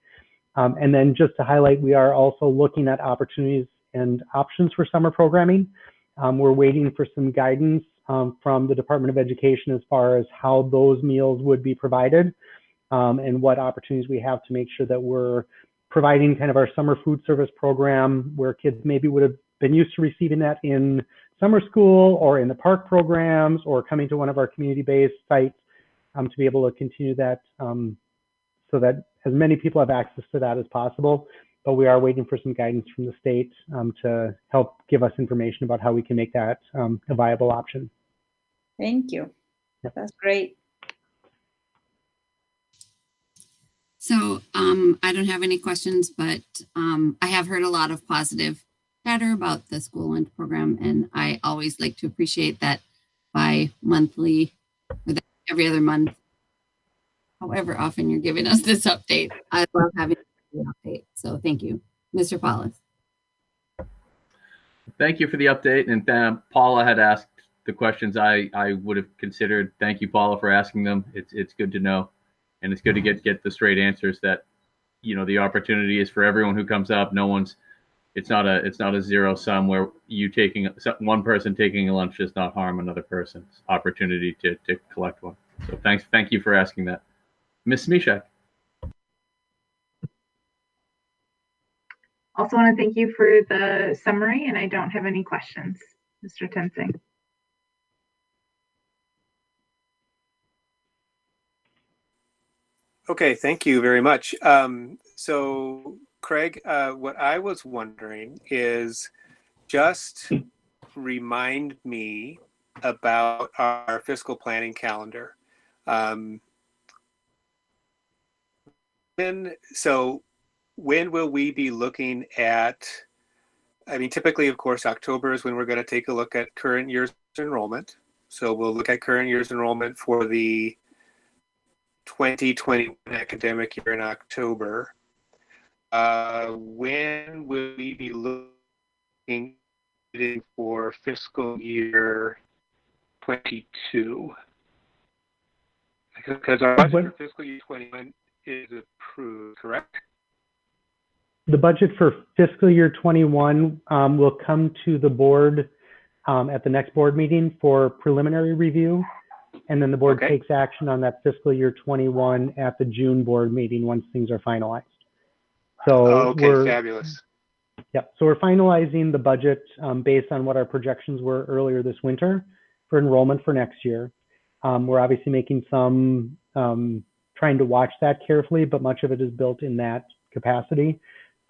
And then just to highlight, we are also looking at opportunities and options for summer programming. We're waiting for some guidance from the Department of Education as far as how those meals would be provided, and what opportunities we have to make sure that we're providing kind of our summer food service program, where kids maybe would have been used to receiving that in summer school or in the park programs, or coming to one of our community-based sites, to be able to continue that, so that as many people have access to that as possible. But we are waiting for some guidance from the state to help give us information about how we can make that a viable option. Thank you. Yep. That's great. So I don't have any questions, but I have heard a lot of positive chatter about the school lunch program, and I always like to appreciate that bi-monthly or every other month, however often you're giving us this update. I love having the update. So thank you, Mr. Paulus. Thank you for the update. And Paula had asked the questions I would have considered. Thank you, Paula, for asking them. It's good to know. And it's good to get the straight answers that, you know, the opportunity is for everyone who comes up. It's not a zero sum where one person taking a lunch does not harm another person's opportunity to collect one. So thank you for asking that. Ms. Smishak. Also want to thank you for the summary, and I don't have any questions, Mr. Tensing. Okay, thank you very much. So, Craig, what I was wondering is just remind me about our fiscal planning calendar. When will we be looking at, I mean, typically, of course, October is when we're going to take a look at current year's enrollment. So we'll look at current year's enrollment for the 2021 academic year in October. When will we be looking for fiscal year 22? Because our budget for fiscal year 21 is approved, correct? The budget for fiscal year 21 will come to the board at the next board meeting for preliminary review. And then the board takes action on that fiscal year 21 at the June board meeting once things are finalized. So fabulous. Yep. So we're finalizing the budget based on what our projections were earlier this winter for enrollment for next year. We're obviously making some, trying to watch that carefully, but much of it is built in that capacity.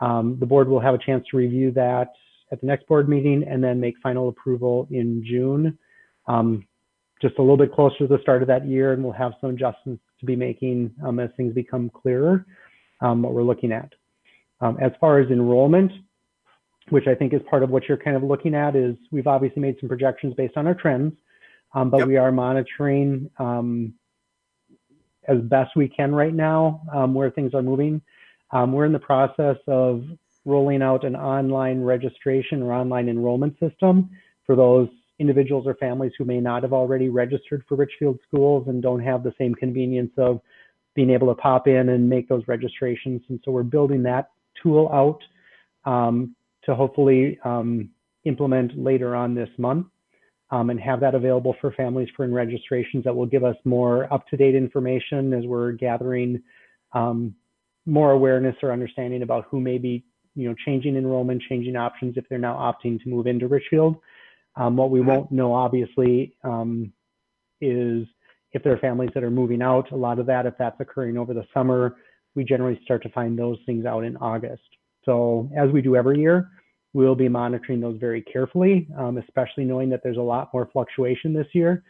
The board will have a chance to review that at the next board meeting and then make final approval in June. Just a little bit closer to the start of that year, and we'll have some adjustments to be making as things become clearer, what we're looking at. As far as enrollment, which I think is part of what you're kind of looking at, is we've obviously made some projections based on our trends, but we are monitoring as best we can right now where things are moving. We're in the process of rolling out an online registration or online enrollment system for those individuals or families who may not have already registered for Richfield schools and don't have the same convenience of being able to pop in and make those registrations. And so we're building that tool out to hopefully implement later on this month and have that available for families for registrations that will give us more up-to-date information as we're gathering more awareness or understanding about who may be, changing enrollment, changing options if they're now opting to move into Richfield. What we won't know, obviously, is if there are families that are moving out. A lot of that, if that's occurring over the summer, we generally start to find those things out in August. So as we do every year, we'll be monitoring those very carefully, especially knowing that there's a lot more fluctuation this year,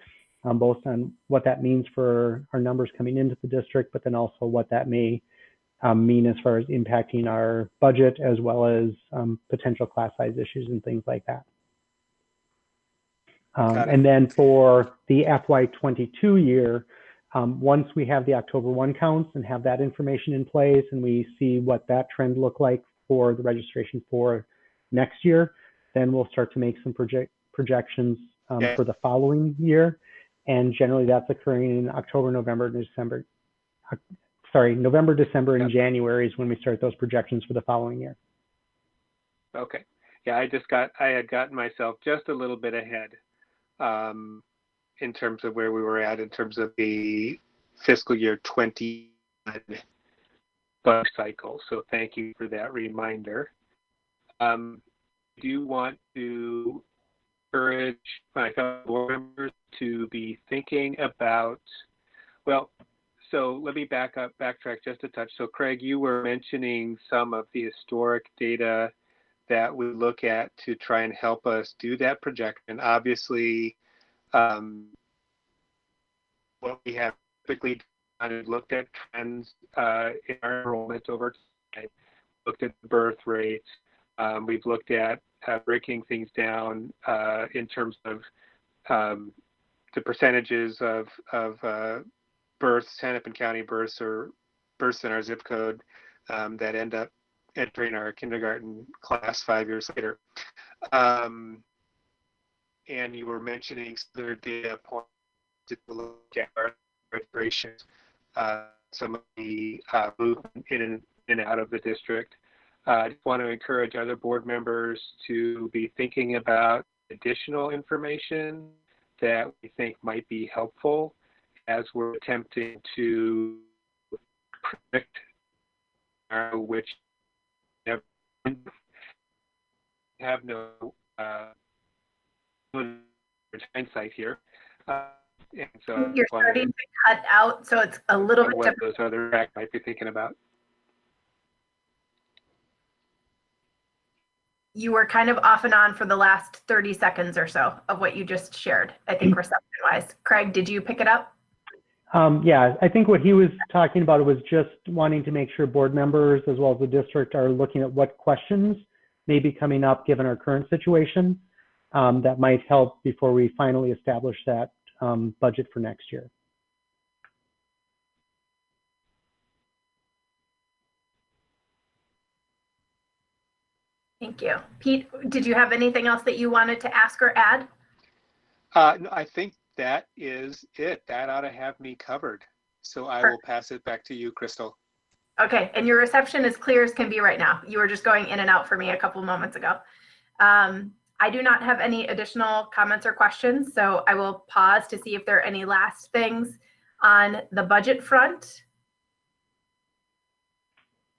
both on what that means for our numbers coming into the district, but then also what that may mean as far as impacting our budget, as well as potential class size issues and things like that. And then for the FY22 year, Once we have the October 1 counts and have that information in place and we see what that trend look like for the registration for next year, then we'll start to make some projections for the following year. And generally that's occurring in October, November, December. Sorry, November, December, and January is when we start those projections for the following year. Okay. Yeah, I had gotten myself just a little bit ahead in terms of where we were at in terms of the fiscal year 20 budget cycle. So thank you for that reminder. Do you want to encourage my fellow board members to be thinking about, well, so let me backtrack just a touch. So Craig, you were mentioning some of the historic data that we look at to try and help us do that projection. Obviously, what we have typically done is looked at trends in our enrollment over time, looked at the birth rates. We've looked at breaking things down in terms of the percentages of births, Hennepin County births or births in our zip code that end up entering our kindergarten class 5 years later. And you were mentioning other data points to look at our registrations, some of the movement in and out of the district. I just want to encourage other board members to be thinking about additional information that we think might be helpful as we're attempting to predict which have no hindsight here. And so you're starting to cut out, so it's a little bit what those other facts might be thinking about. You were kind of off and on for the last 30 seconds or so of what you just shared, I think, reception-wise. Craig, did you pick it up? Yeah, I think what he was talking about was just wanting to make sure board members as well as the district are looking at what questions may be coming up given our current situation that might help before we finally establish that budget for next year. Thank you. Pete, did you have anything else that you wanted to ask or add? No, I think that is it. That ought to have me covered. So I will pass it back to you, Crystal. Okay, and your reception is clear as can be right now. You were just going in and out for me a couple moments ago. I do not have any additional comments or questions, so I will pause to see if there are any last things on the budget front.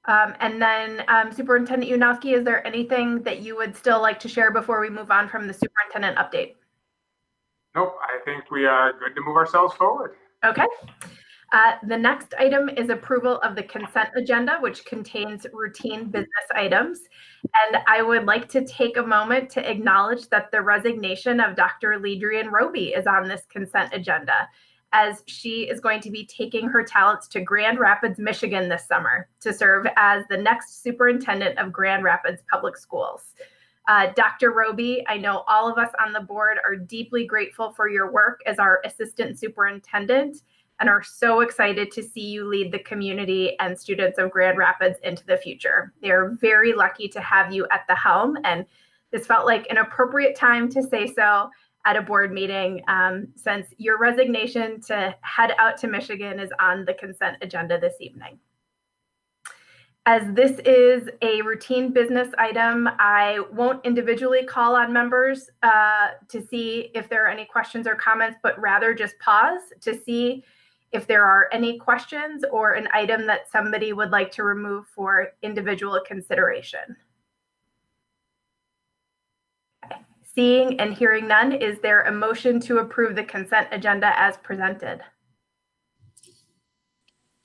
And then Superintendent Yanofsky, is there anything that you would still like to share before we move on from the superintendent update? Nope, I think we are good to move ourselves forward. Okay. The next item is approval of the consent agenda, which contains routine business items. And I would like to take a moment to acknowledge that the resignation of Dr. Ledrian Roby is on this consent agenda, as she is going to be taking her talents to Grand Rapids, Michigan this summer to serve as the next superintendent of Grand Rapids Public Schools. Dr. Roby, I know all of us on the board are deeply grateful for your work as our assistant superintendent and are so excited to see you lead the community and students of Grand Rapids into the future. They're very lucky to have you at the helm, and this felt like an appropriate time to say so at a board meeting, since your resignation to head out to Michigan is on the consent agenda this evening. As this is a routine business item, I won't individually call on members to see if there are any questions or comments, but rather just pause to see if there are any questions or an item that somebody would like to remove for individual consideration. Okay. Seeing and hearing none, is there a motion to approve the consent agenda as presented?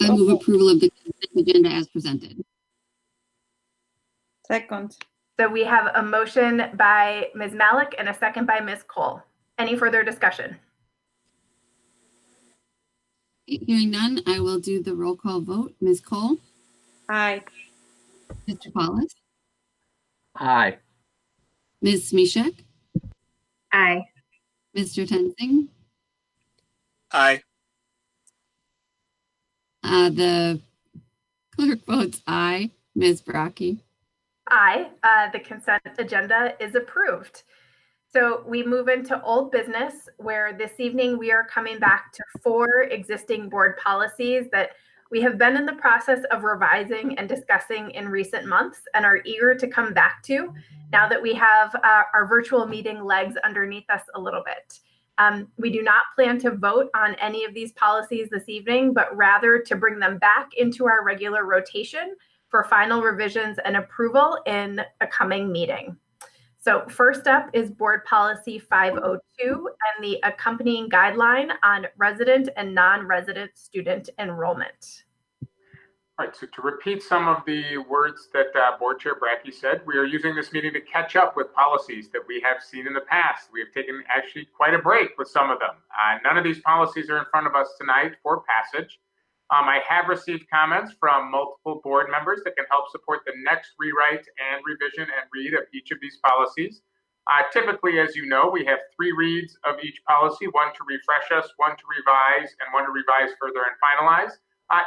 I move approval of the consent agenda as presented. Second. So we have a motion by Ms. Malik and a second by Ms. Cole. Any further discussion? Hearing none, I will do the roll call vote. Ms. Cole? Aye. Mr. Paulus? Aye. Ms. Smishek? Aye. Mr. Tenzing? Aye. The clerk votes aye. Ms. Brockie? Aye, the consent agenda is approved. So we move into old business, where this evening we are coming back to 4 existing board policies that we have been in the process of revising and discussing in recent months and are eager to come back to now that we have our virtual meeting legs underneath us a little bit. We do not plan to vote on any of these policies this evening, but rather to bring them back into our regular rotation for final revisions and approval in a coming meeting. So first up is Board Policy 502 and the accompanying guideline on resident and non-resident student enrollment. All right, so to repeat some of the words that Board Chair Bracke said, we are using this meeting to catch up with policies that we have seen in the past. We have taken actually quite a break with some of them. None of these policies are in front of us tonight for passage. I have received comments from multiple board members that can help support the next rewrite and revision and read of each of these policies. Typically, as you know, we have 3 reads of each policy, 1 to refresh us, 1 to revise, and 1 to revise further and finalize.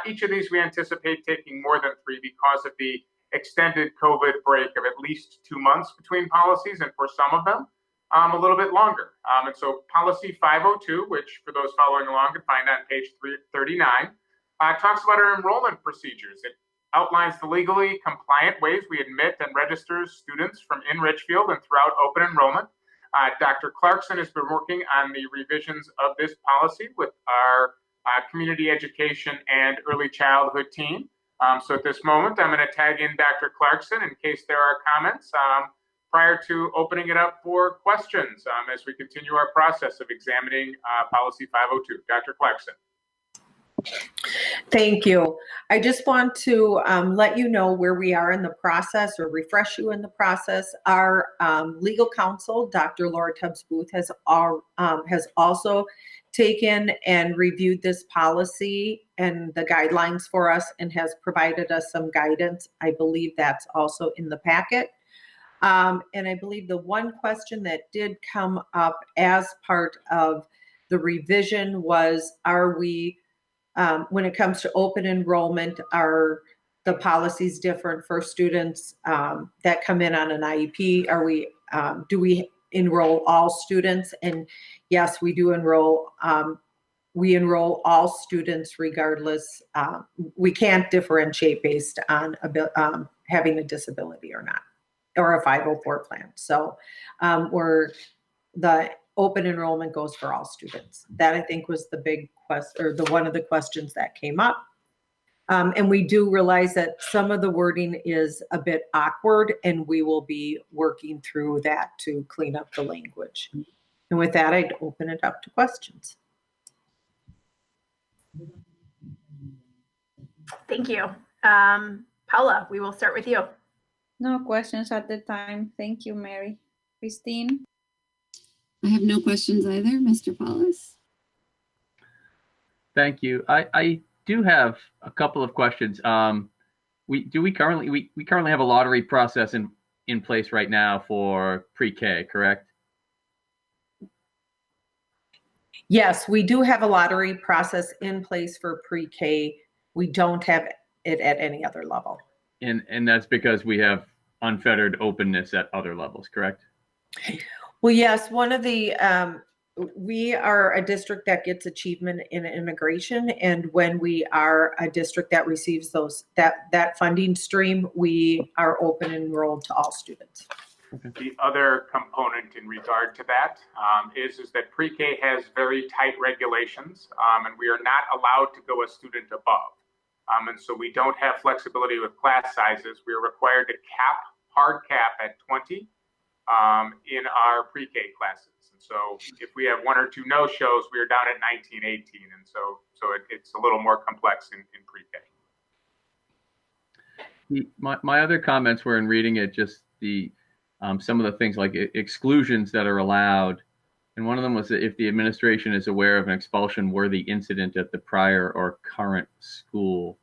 Each of these we anticipate taking more than 3 because of the extended COVID break of at least 2 months between policies, and for some of them, a little bit longer. And so policy 502, which for those following along can find on page 39, talks about our enrollment procedures. It outlines the legally compliant ways we admit and register students from in Richfield and throughout open enrollment. Dr. Clarkson has been working on the revisions of this policy with our community education and early childhood team. So at this moment, I'm going to tag in Dr. Clarkson in case there are comments prior to opening it up for questions as we continue our process of examining policy 502. Dr. Clarkson. Thank you. I just want to let you know where we are in the process, or refresh you in the process. Our legal counsel, Dr. Laura Tubbs-Booth, has also taken and reviewed this policy and the guidelines for us and has provided us some guidance. I believe that's also in the packet. And I believe the one question that did come up as part of the revision was, are we when it comes to open enrollment, are the policies different for students that come in on an IEP? Are we, do we enroll all students? And yes, we do enroll. We enroll all students regardless. We can't differentiate based on having a disability or not, or a 504 plan. So the open enrollment goes for all students. That, I think, was the big question, or one of the questions that came up. And we do realize that some of the wording is a bit awkward, and we will be working through that to clean up the language. And with that, I'd open it up to questions. Thank you. Paula, we will start with you. No questions at the time. Thank you, Mary. Christine? I have no questions either, Mr. Paulus. Thank you. I do have a couple of questions. We currently have a lottery process in place right now for pre-K, correct? Yes, we do have a lottery process in place for pre-K. We don't have it at any other level. And that's because we have unfettered openness at other levels, correct? Well, yes, one of the, we are a district that gets achievement in immigration, and when we are a district that receives that funding stream, we are open and enrolled to all students. The other component in regard to that is that pre-K has very tight regulations, and we are not allowed to go a student above. And so we don't have flexibility with class sizes. We are required to hard cap at 20 in our pre-K classes. And so if we have 1 or 2 no-shows, we are down at 19, 18. And so it's a little more complex in pre-K. My other comments were in reading it, just the some of the things like exclusions that are allowed. And one of them was that if the administration is aware of an expulsion-worthy incident at the prior or current school.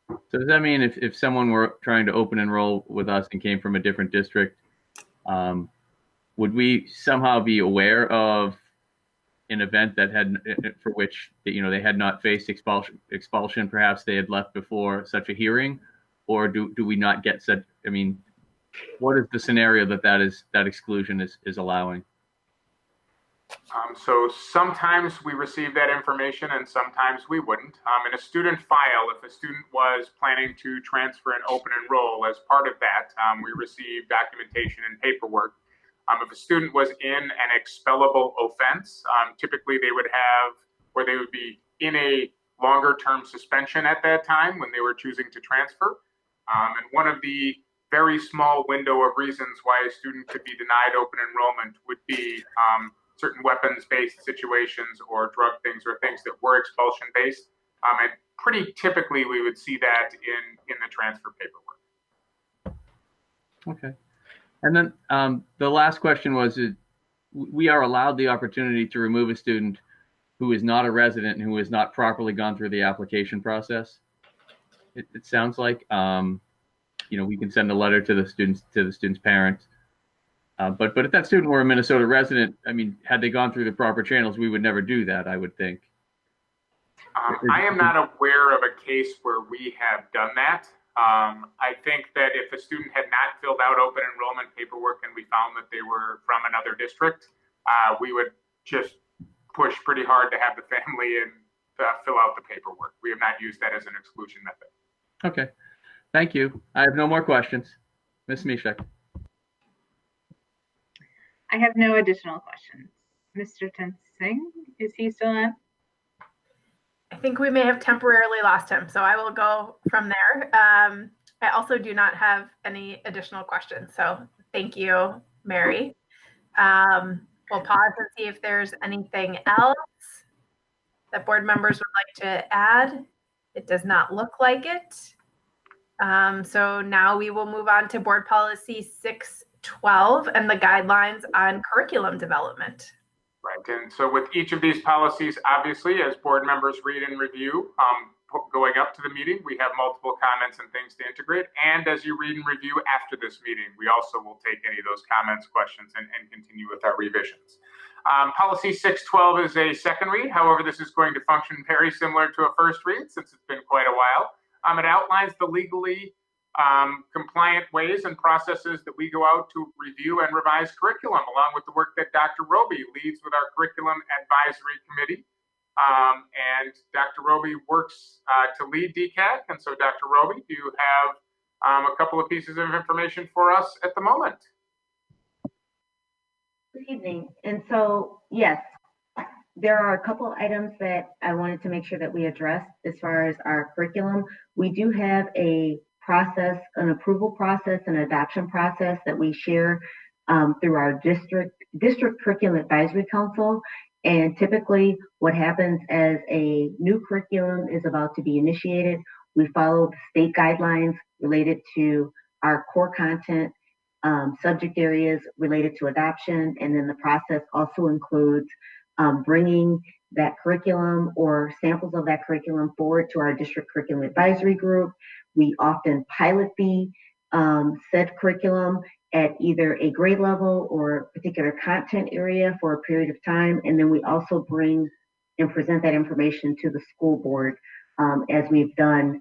So does that mean if someone were trying to open enroll with us and came from a different district, would we somehow be aware of an event that had, for which, you know, they had not faced expulsion, perhaps they had left before such a hearing, or do we not get such, I mean, what is the scenario that exclusion is allowing? So sometimes we receive that information and sometimes we wouldn't. In a student file, if a student was planning to transfer and open enroll, as part of that, we receive documentation and paperwork. If a student was in an expellable offense, typically they would have, or they would be in a longer term suspension at that time when they were choosing to transfer. And one of the very small window of reasons why a student could be denied open enrollment would be certain weapons-based situations or drug things or things that were expulsion-based. And pretty typically we would see that in the transfer paperwork. Okay. And then the last question was, we are allowed the opportunity to remove a student who is not a resident and who has not properly gone through the application process. It sounds like, you know, we can send a letter to the student's parents. But if that student were a Minnesota resident, I mean, had they gone through the proper channels, we would never do that, I would think. I am not aware of a case where we have done that. I think that if a student had not filled out open enrollment paperwork and we found that they were from another district, we would just push pretty hard to have the family and fill out the paperwork. We have not used that as an exclusion method. Okay, thank you. I have no more questions. Ms. Mishak. I have no additional questions. Mr. Tensing, is he still on? I think we may have temporarily lost him, so I will go from there. I also do not have any additional questions, so thank you, Mary. We'll pause and see if there's anything else that board members would like to add. It does not look like it. So now we will move on to board policy 612 and the guidelines on curriculum development. Right, and so with each of these policies, obviously, as board members read and review, going up to the meeting, we have multiple comments and things to integrate. And as you read and review after this meeting, we also will take any of those comments, questions, and continue with our revisions. Policy 612 is a second read. However, this is going to function very similar to a first read since it's been quite a while. It outlines the legally compliant ways and processes that we go out to review and revise curriculum, along with the work that Dr. Roby leads with our Curriculum Advisory Committee. And Dr. Roby works to lead DCAT. And so, Dr. Roby, do you have a couple of pieces of information for us at the moment? Good evening. And so, yes, there are a couple of items that I wanted to make sure that we address as far as our curriculum. We do have a process, an approval process, an adoption process that we share through our district curriculum advisory council. And typically what happens as a new curriculum is about to be initiated, we follow the state guidelines related to our core content, subject areas related to adoption. And then the process also includes bringing that curriculum or samples of that curriculum forward to our district curriculum advisory group. We often pilot the said curriculum at either a grade level or particular content area for a period of time. And then we also bring and present that information to the school board as we've done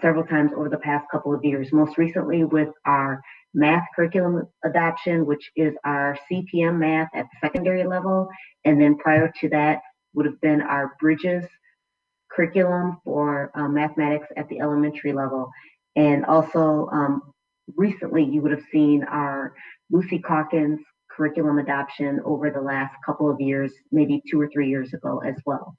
several times over the past couple of years. Most recently with our math curriculum adoption, which is our CPM math at the secondary level. And then prior to that would have been our Bridges curriculum for mathematics at the elementary level. And also recently you would have seen our Lucy Calkins curriculum adoption over the last couple of years, maybe 2 or 3 years ago as well.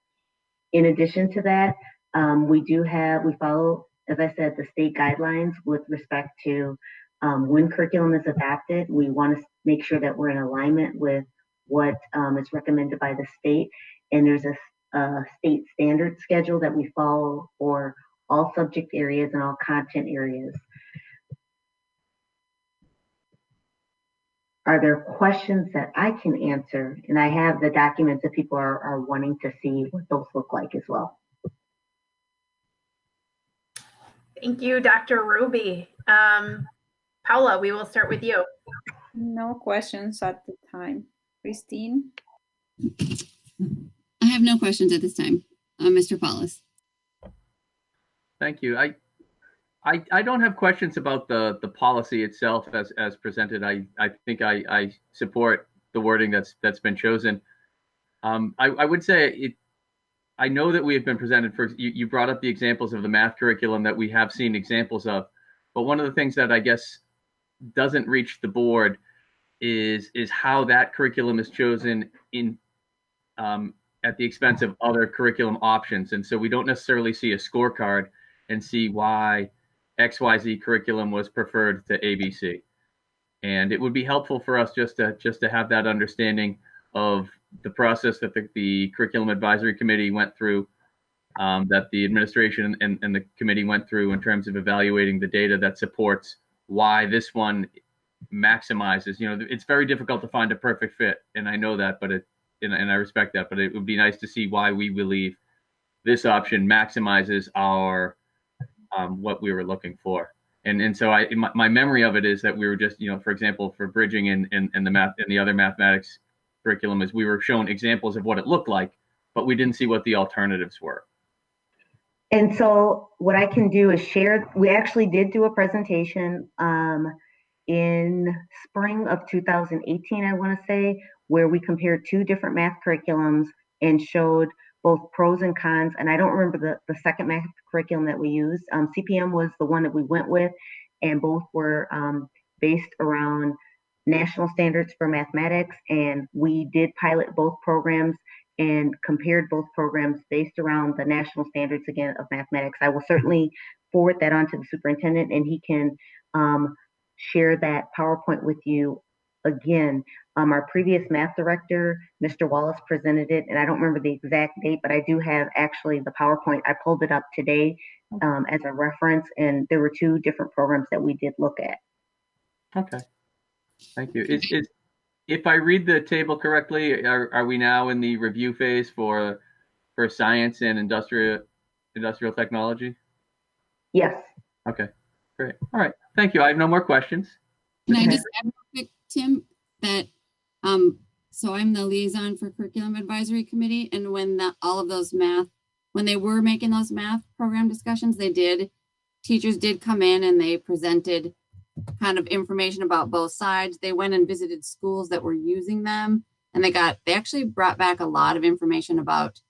In addition to that, we follow, as I said, the state guidelines with respect to when curriculum is adopted. We want to make sure that we're in alignment with what is recommended by the state. And there's a state standard schedule that we follow for all subject areas and all content areas. Are there questions that I can answer? And I have the documents if people are wanting to see what those look like as well. Thank you, Dr. Ruby. Paula, we will start with you. No questions at the time. Christine? I have no questions at this time. Mr. Paulus. Thank you. I don't have questions about the policy itself as presented. I think I support the wording that's been chosen. I would say I know that we have been presented for, you brought up the examples of the math curriculum that we have seen examples of, but one of the things that I guess doesn't reach the board is how that curriculum is chosen in at the expense of other curriculum options. And so we don't necessarily see a scorecard and see why XYZ curriculum was preferred to ABC. And it would be helpful for us just to have that understanding of the process that the Curriculum Advisory Committee went through, that the administration and the committee went through in terms of evaluating the data that supports why this one maximizes. You know, it's very difficult to find a perfect fit, and I know that, but and I respect that, but it would be nice to see why we believe this option maximizes our what we were looking for. And so my memory of it is that we were just, you know, for example, for bridging and the math and the other mathematics curriculum, is we were shown examples of what it looked like, but we didn't see what the alternatives were. And so what I can do is share, we actually did do a presentation in spring of 2018, I want to say, where we compared two different math curriculums and showed both pros and cons. And I don't remember the second math curriculum that we used. CPM was the one that we went with, and both were based around national standards for mathematics. And we did pilot both programs and compared both programs based around the national standards again of mathematics. I will certainly forward that on to the superintendent, and he can share that PowerPoint with you again. Our previous math director, Mr. Wallace, presented it, and I don't remember the exact date, but I do have actually the PowerPoint. I pulled it up today as a reference, and there were two different programs that we did look at. Okay, thank you. If I read the table correctly, are we now in the review phase for science and industrial technology? Yes. Okay, great. All right, thank you. I have no more questions. Can I just add real quick, Tim, that so I'm the liaison for Curriculum Advisory Committee, and when all of those when they were making those math program discussions, teachers did come in and they presented kind of information about both sides. They went and visited schools that were using them, and they actually brought back a lot of information about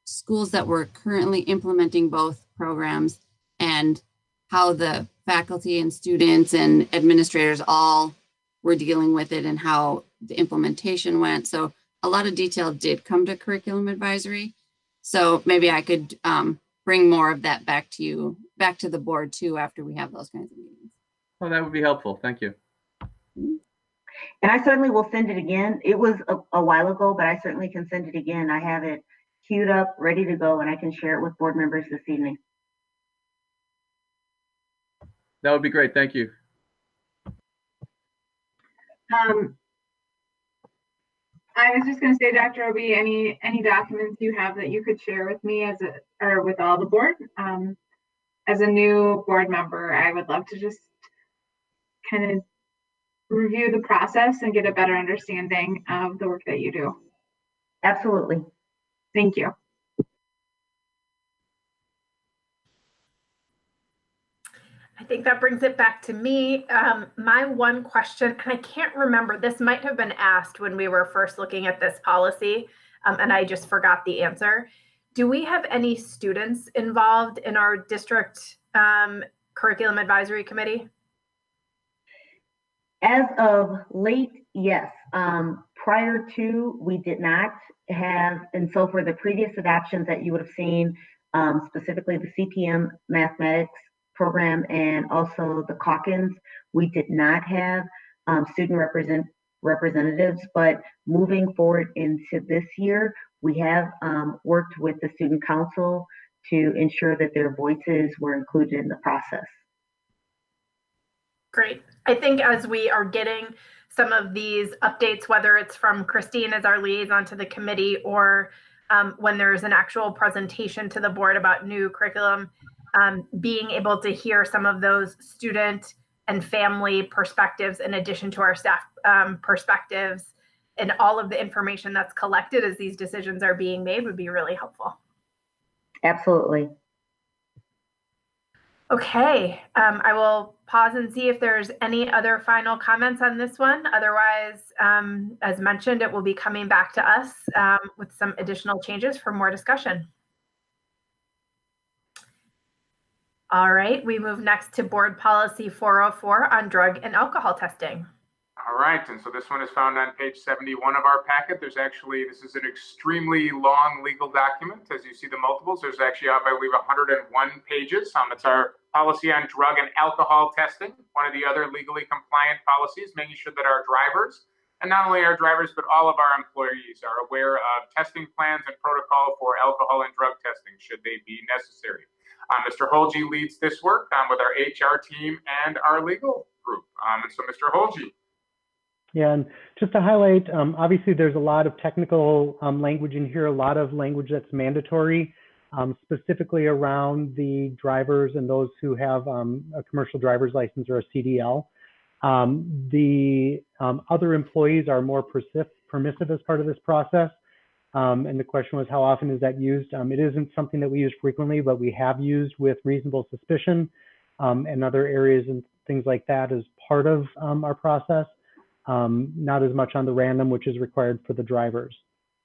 schools that were currently implementing both programs and how the faculty and students and administrators all were dealing with it and how the implementation went. So a lot of detail did come to Curriculum Advisory. So maybe I could bring more of that back to the board too, after we have those kinds of meetings. Oh, that would be helpful. Thank you. And I certainly will send it again. It was a while ago, but I certainly can send it again. I have it queued up, ready to go, and I can share it with board members this evening. That would be great. Thank you. I was just going to say, Dr. Obi, any documents you have that you could share with me or with all the board? As a new board member, I would love to just kind of review the process and get a better understanding of the work that you do. Absolutely. Thank you. I think that brings it back to me. My one question, and I can't remember, this might have been asked when we were first looking at this policy, and I just forgot the answer. Do we have any students involved in our district curriculum advisory committee? As of late, yes. Prior to, we did not have, and so for the previous adoptions that you would have seen, specifically the CPM mathematics program and also the Calkins, we did not have student representatives, but moving forward into this year, we have worked with the student council to ensure that their voices were included in the process. Great. I think as we are getting some of these updates, whether it's from Christine as our liaison to the committee or when there's an actual presentation to the board about new curriculum, being able to hear some of those student and family perspectives in addition to our staff perspectives and all of the information that's collected as these decisions are being made would be really helpful. Absolutely. Okay, I will pause and see if there's any other final comments on this one. Otherwise, as mentioned, it will be coming back to us with some additional changes for more discussion. All right, we move next to Board Policy 404 on drug and alcohol testing. All right, and so this one is found on page 71 of our packet. This is an extremely long legal document. As you see the multiples, there's actually, I believe, 101 pages. It's our policy on drug and alcohol testing, one of the other legally compliant policies, making sure that our drivers, and not only our drivers, but all of our employees are aware of testing plans and protocol for alcohol and drug testing, should they be necessary. Mr. Holge leads this work with our HR team and our legal group. And so, Mr. Holge. Yeah, and just to highlight, obviously there's a lot of technical language in here, a lot of language that's mandatory, specifically around the drivers and those who have a commercial driver's license or a CDL. The other employees are more permissive as part of this process. And the question was, how often is that used? It isn't something that we use frequently, but we have used with reasonable suspicion and other areas and things like that as part of our process. Not as much on the random, which is required for the drivers.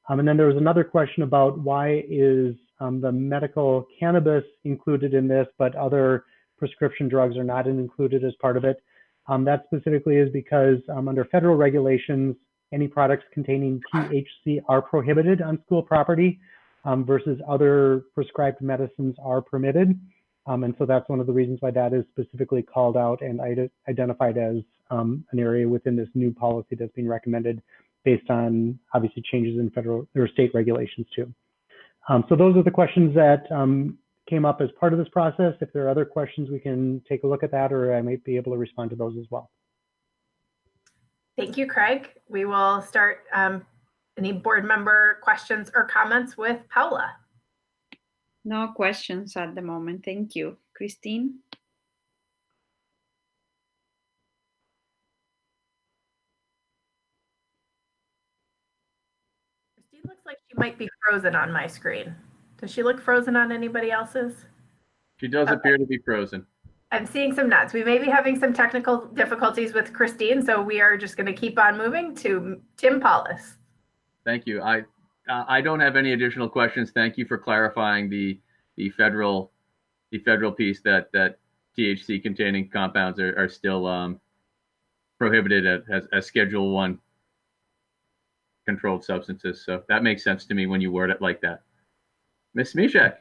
And then there was another question about why is the medical cannabis included in this, but other prescription drugs are not included as part of it. That specifically is because under federal regulations, any products containing THC are prohibited on school property versus other prescribed medicines are permitted. And so that's one of the reasons why that is specifically called out and identified as an area within this new policy that's being recommended based on obviously changes in federal or state regulations too. So those are the questions that came up as part of this process. If there are other questions, we can take a look at that, or I might be able to respond to those as well. Thank you, Craig. We will start any board member questions or comments with Paula. No questions at the moment. Thank you. Christine? Christine looks like she might be frozen on my screen. Does she look frozen on anybody else's? She does appear to be frozen. I'm seeing some nods. We may be having some technical difficulties with Christine, so we are just going to keep on moving to Tim Paulus. Thank you. I don't have any additional questions. Thank you for clarifying the federal piece that THC containing compounds are still prohibited as Schedule 1 controlled substances. So that makes sense to me when you word it like that. Ms. Mishak.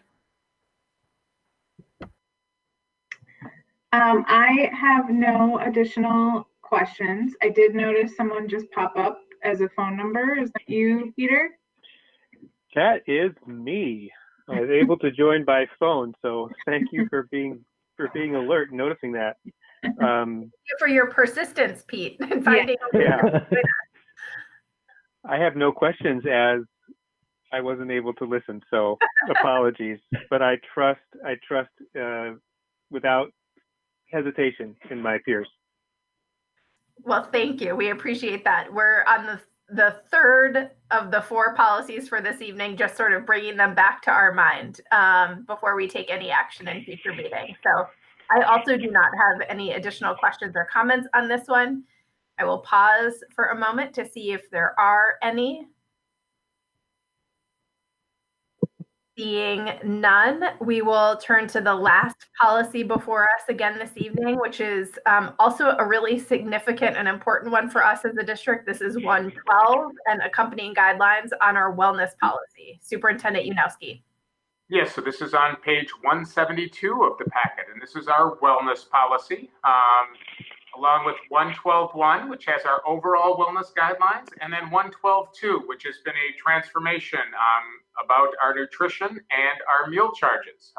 I have no additional questions. I did notice someone just pop up as a phone number. Is that you, Peter? That is me. I was able to join by phone, so thank you for being alert and noticing that. Thank you for your persistence, Pete, and finding I have no questions as I wasn't able to listen, so apologies. But I trust without hesitation in my peers. Well, thank you. We appreciate that. We're on the third of the 4 policies for this evening, just sort of bringing them back to our mind before we take any action in future meetings. So I also do not have any additional questions or comments on this one. I will pause for a moment to see if there are any. Seeing none, we will turn to the last policy before us again this evening, which is also a really significant and important one for us as a district. This is 112 and accompanying guidelines on our wellness policy. Superintendent Unowski. Yes, so this is on page 172 of the packet, and this is our wellness policy, along with 112.1, which has our overall wellness guidelines, and then 112.2, which has been a transformation about our nutrition and our meal charges.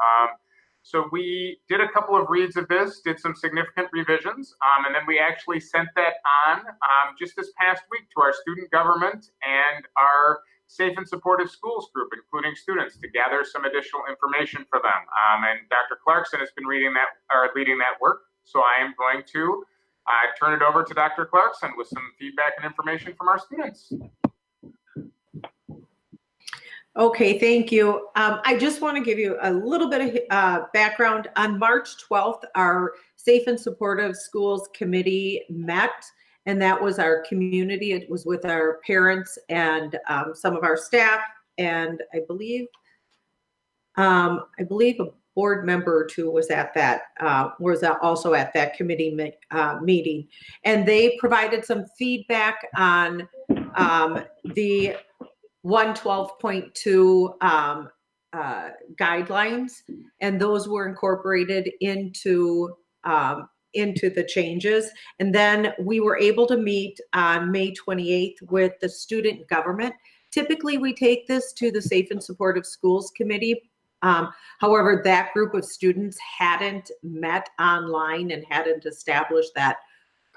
So we did a couple of reads of this, did some significant revisions, and then we actually sent that on just this past week to our student government and our Safe and Supportive Schools group, including students, to gather some additional information for them. And Dr. Clarkson has been leading that work. So I am going to turn it over to Dr. Clarkson with some feedback and information from our students. Okay, thank you. I just want to give you a little bit of background. On March 12th, our Safe and Supportive Schools Committee met, and that was our community. It was with our parents and some of our staff, and I believe a board member or two was at that, also at that committee meeting. And they provided some feedback on the 112.2 guidelines, and those were incorporated into the changes. And then we were able to meet on May 28th with the student government. Typically, we take this to the Safe and Supportive Schools Committee. However, that group of students hadn't met online and hadn't established that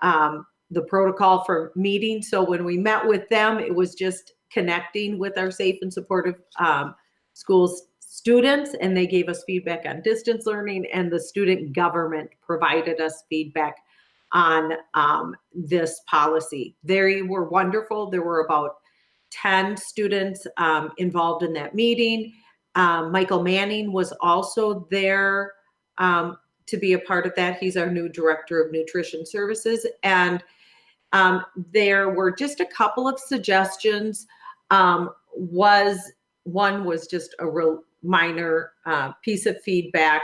the protocol for meeting. So when we met with them, it was just connecting with our Safe and Supportive Schools students, and they gave us feedback on distance learning, and the student government provided us feedback on this policy. They were wonderful. There were about 10 students involved in that meeting. Michael Manning was also there to be a part of that. He's our new Director of Nutrition Services. And there were just a couple of suggestions. One was just a real minor piece of feedback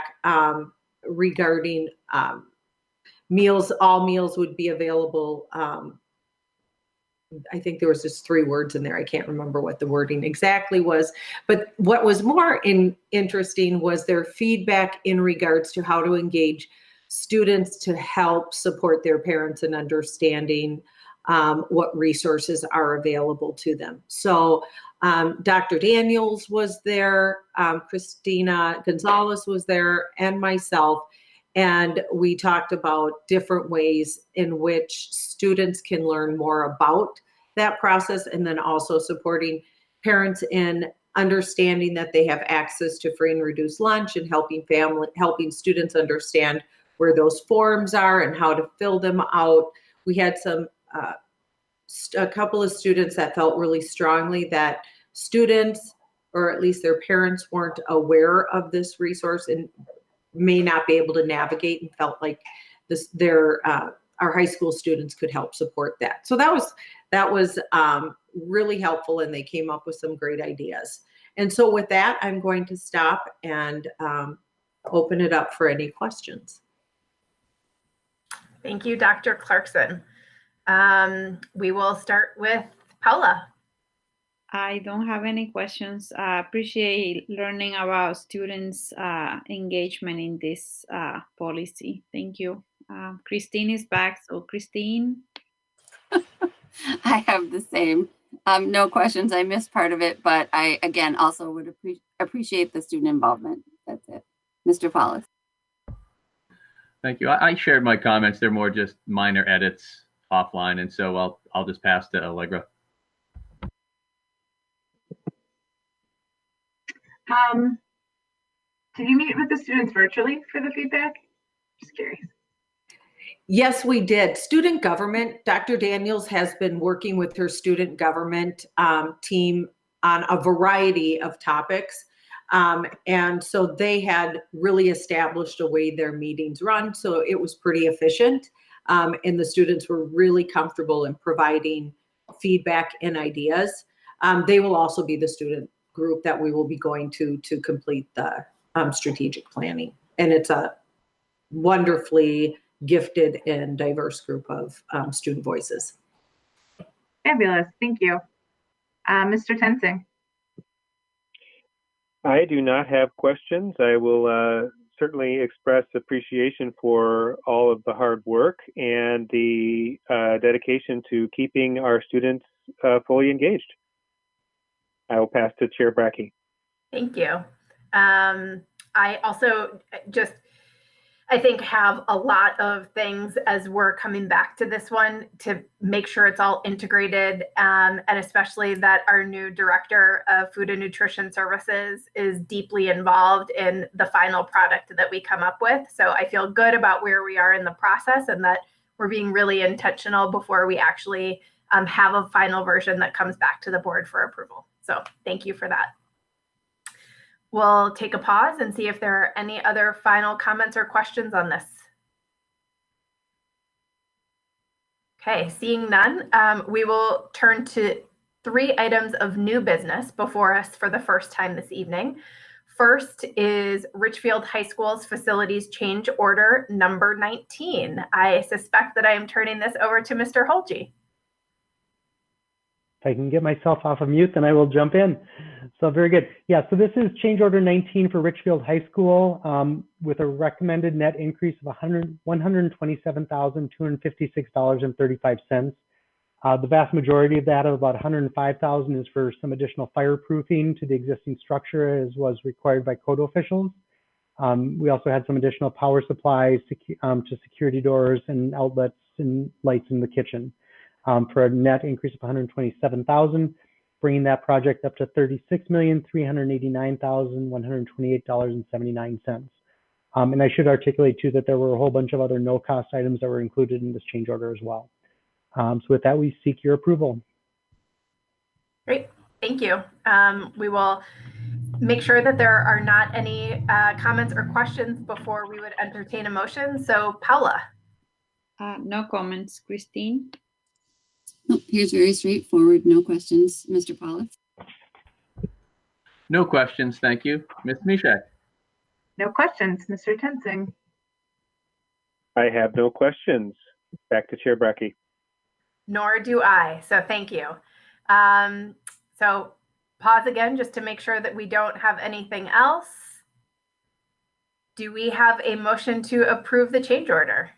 regarding meals. All meals would be available. I think there was just 3 words in there. I can't remember what the wording exactly was. But what was more interesting was their feedback in regards to how to engage students to help support their parents in understanding what resources are available to them. So Dr. Daniels was there, Christina Gonzalez was there, and myself. And we talked about different ways in which students can learn more about that process, and then also supporting parents in understanding that they have access to free and reduced lunch, and helping students understand where those forms are and how to fill them out. We had a couple of students that felt really strongly that students, or at least their parents, weren't aware of this resource and may not be able to navigate, and felt like our high school students could help support that. So that was really helpful, and they came up with some great ideas. And so with that, I'm going to stop and open it up for any questions. Thank you, Dr. Clarkson. We will start with Paula. I don't have any questions. I appreciate learning about students' engagement in this policy. Thank you. Christine is back. So Christine. I have the same. No questions. I missed part of it, but I, again, also would appreciate the student involvement. That's it. Mr. Follis. Thank you. I shared my comments. They're more just minor edits offline, and so I'll just pass to Allegra. Did you meet with the students virtually for the feedback? Just curious. Yes, we did. Student government, Dr. Daniels has been working with her student government team on a variety of topics. And so they had really established a way their meetings run. So it was pretty efficient. And the students were really comfortable in providing feedback and ideas. They will also be the student group that we will be going to complete the strategic planning. And it's a wonderfully gifted and diverse group of student voices. Fabulous. Thank you. Mr. Tensing. I do not have questions. I will certainly express appreciation for all of the hard work and the dedication to keeping our students fully engaged. I will pass to Chair Brackey. Thank you. I also I think have a lot of things as we're coming back to this one to make sure it's all integrated, and especially that our new Director of Food and Nutrition Services is deeply involved in the final product that we come up with. So I feel good about where we are in the process, and that we're being really intentional before we actually have a final version that comes back to the board for approval. So thank you for that. we'll take a pause and see if there are any other final comments or questions on this. Okay, seeing none, we will turn to 3 items of new business before us for the first time this evening. First is Richfield High School's facilities change order number 19. I suspect that I am turning this over to Mr. Holge. If I can get myself off of mute, then I will jump in. So very good. Yeah, so this is change order 19 for Richfield High School with a recommended net increase of $127,256.35. The vast majority of that, of about $105,000, is for some additional fireproofing to the existing structure, as was required by code officials. We also had some additional power supplies to security doors and outlets and lights in the kitchen for a net increase of $127,000, bringing that project up to $36,389,128.79. And I should articulate too that there were a whole bunch of other no-cost items that were included in this change order as well. So with that, we seek your approval. Great, thank you. We will make sure that there are not any comments or questions before we would entertain a motion. So Paula. No comments. Christine? Oh, here's very straightforward. No questions. Mr. Paulus? No questions, thank you. Ms. Mishak? No questions. Mr. Tensing? I have no questions. Back to Chair Brecky. Nor do I, so thank you. So pause again just to make sure that we don't have anything else. Do we have a motion to approve the change order?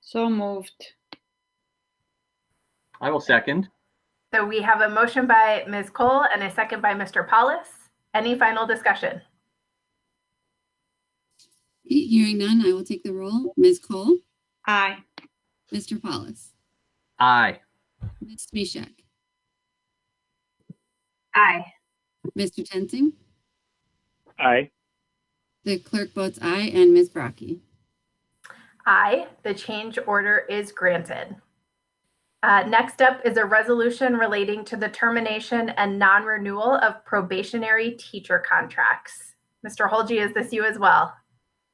So moved. I will second. So we have a motion by Ms. Cole and a second by Mr. Paulus. Any final discussion? Okay, hearing none, I will take the roll. Ms. Cole? Aye. Mr. Paulus? Aye. Ms. Mishak? Aye. Mr. Tensing? Aye. The clerk votes aye, and Ms. Brockie? Aye, the change order is granted. Next up is a resolution relating to the termination and non-renewal of probationary teacher contracts. Mr. Holge, is this you as well?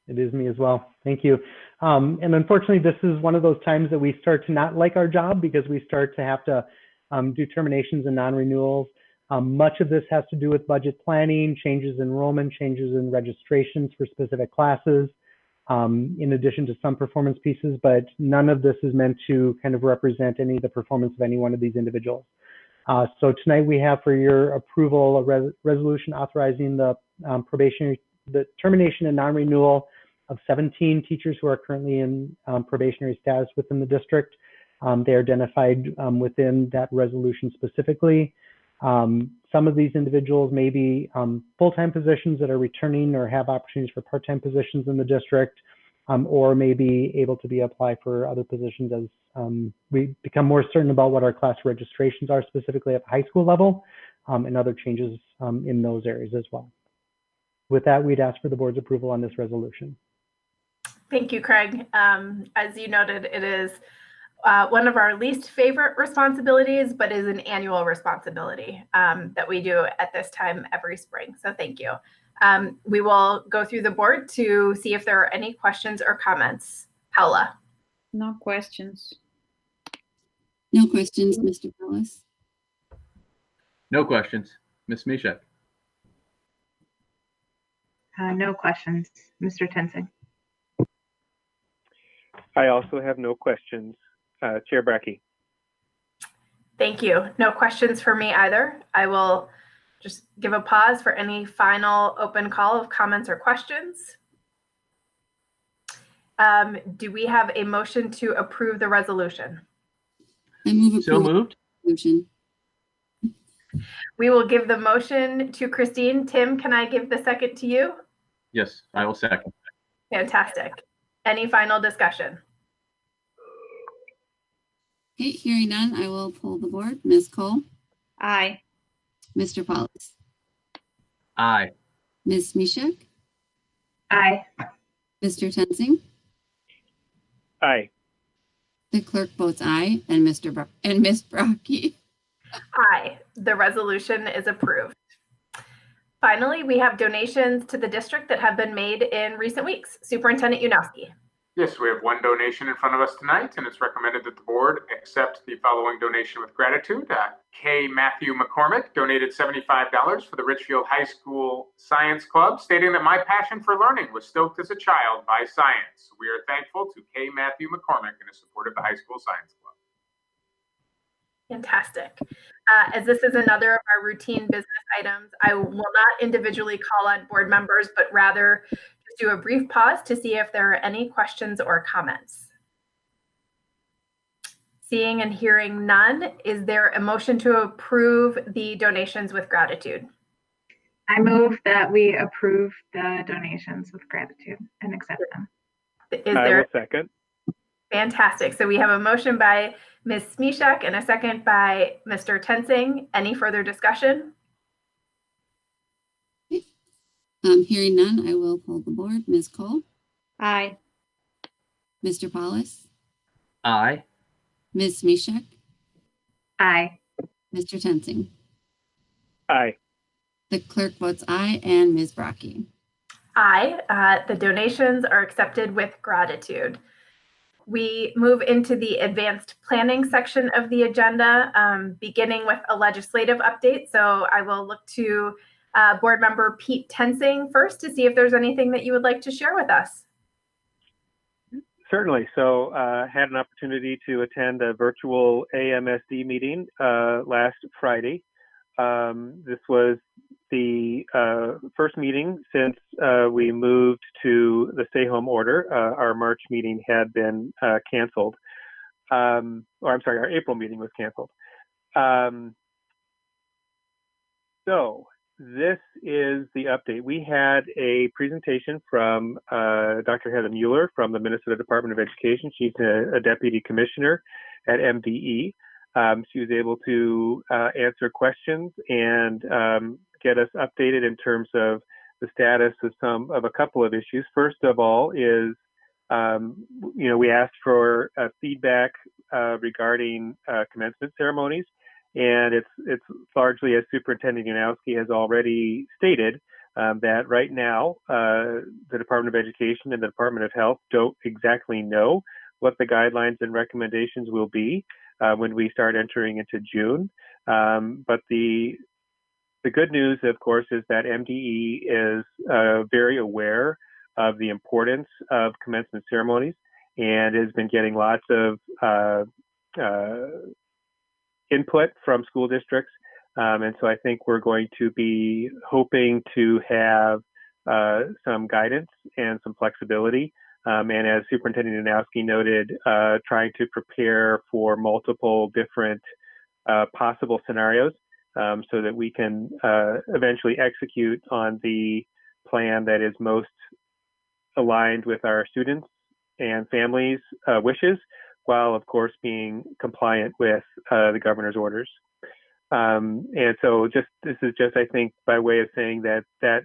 It is me as well. Thank you. And unfortunately, this is one of those times that we start to not like our job because we start to have to do terminations and non-renewals. Much of this has to do with budget planning, changes in enrollment, changes in registrations for specific classes, in addition to some performance pieces, but none of this is meant to kind of represent any of the performance of any one of these individuals. So tonight we have for your approval a resolution authorizing the termination and non-renewal of 17 teachers who are currently in probationary status within the district. They are identified within that resolution specifically. Some of these individuals may be full-time positions that are returning or have opportunities for part-time positions in the district, or may be able to be applied for other positions as we become more certain about what our class registrations are specifically at the high school level, and other changes in those areas as well. With that, we'd ask for the board's approval on this resolution. Thank you, Craig. As you noted, it is one of our least favorite responsibilities, but is an annual responsibility that we do at this time every spring. So thank you. We will go through the board to see if there are any questions or comments. Paula. No questions. No questions, Mr. Paulus? No questions. Ms. Mishak? No questions. Mr. Tensing? I also have no questions. Chair Brecky. Thank you. No questions for me either. I will just give a pause for any final open call of comments or questions. Do we have a motion to approve the resolution? I move approval. So moved. Resolution. We will give the motion to Christine. Tim, can I give the second to you? Yes, I will second. Fantastic. Any final discussion? Okay, hearing none, I will pull the board. Ms. Cole? Aye. Mr. Paulus? Aye. Ms. Mishak? Aye. Mr. Tensing? Aye. The clerk votes aye, and Ms. Brockie? Aye. The resolution is approved. Finally, we have donations to the district that have been made in recent weeks. Superintendent Unowski. Yes, we have one donation in front of us tonight, and it's recommended that the board accept the following donation with gratitude. K. Matthew McCormick donated $75 for the Richfield High School Science Club, stating that my passion for learning was stoked as a child by science. We are thankful to K. Matthew McCormick in support of the High School Science Club. Fantastic. As this is another of our routine business items, I will not individually call on board members, but rather just do a brief pause to see if there are any questions or comments. Seeing and hearing none, is there a motion to approve the donations with gratitude? I move that we approve the donations with gratitude and accept them. I will second. Fantastic. So we have a motion by Ms. Smishak and a second by Mr. Tensing. Any further discussion? Hearing none, I will poll the board. Ms. Cole? Aye. Mr. Paulus? Aye. Ms. Smishak? Aye. Mr. Tensing? Aye. The clerk votes aye, and Ms. Brockie? Aye. The donations are accepted with gratitude. We move into the advanced planning section of the agenda, beginning with a legislative update. So I will look to board member Pete Tensing first to see if there's anything that you would like to share with us. Certainly. So had an opportunity to attend a virtual AMSD meeting last Friday. This was the first meeting since we moved to the stay-home order. Our March meeting had been canceled. Or I'm sorry, our April meeting was canceled. So this is the update. We had a presentation from Dr. Heather Mueller from the Minnesota Department of Education. She's a deputy commissioner at MDE. She was able to answer questions and get us updated in terms of the status of a couple of issues. First of all is, we asked for feedback regarding commencement ceremonies, and it's largely, as Superintendent Unowski has already stated, that right now the Department of Education and the Department of Health don't exactly know what the guidelines and recommendations will be when we start entering into June. But the good news, of course, is that MDE is very aware of the importance of commencement ceremonies and has been getting lots of input from school districts. And so I think we're going to be hoping to have some guidance and some flexibility. And as Superintendent Unowski noted, trying to prepare for multiple different possible scenarios so that we can eventually execute on the plan that is most aligned with our students and families' wishes, while of course being compliant with the governor's orders. And so this is just, I think, by way of saying that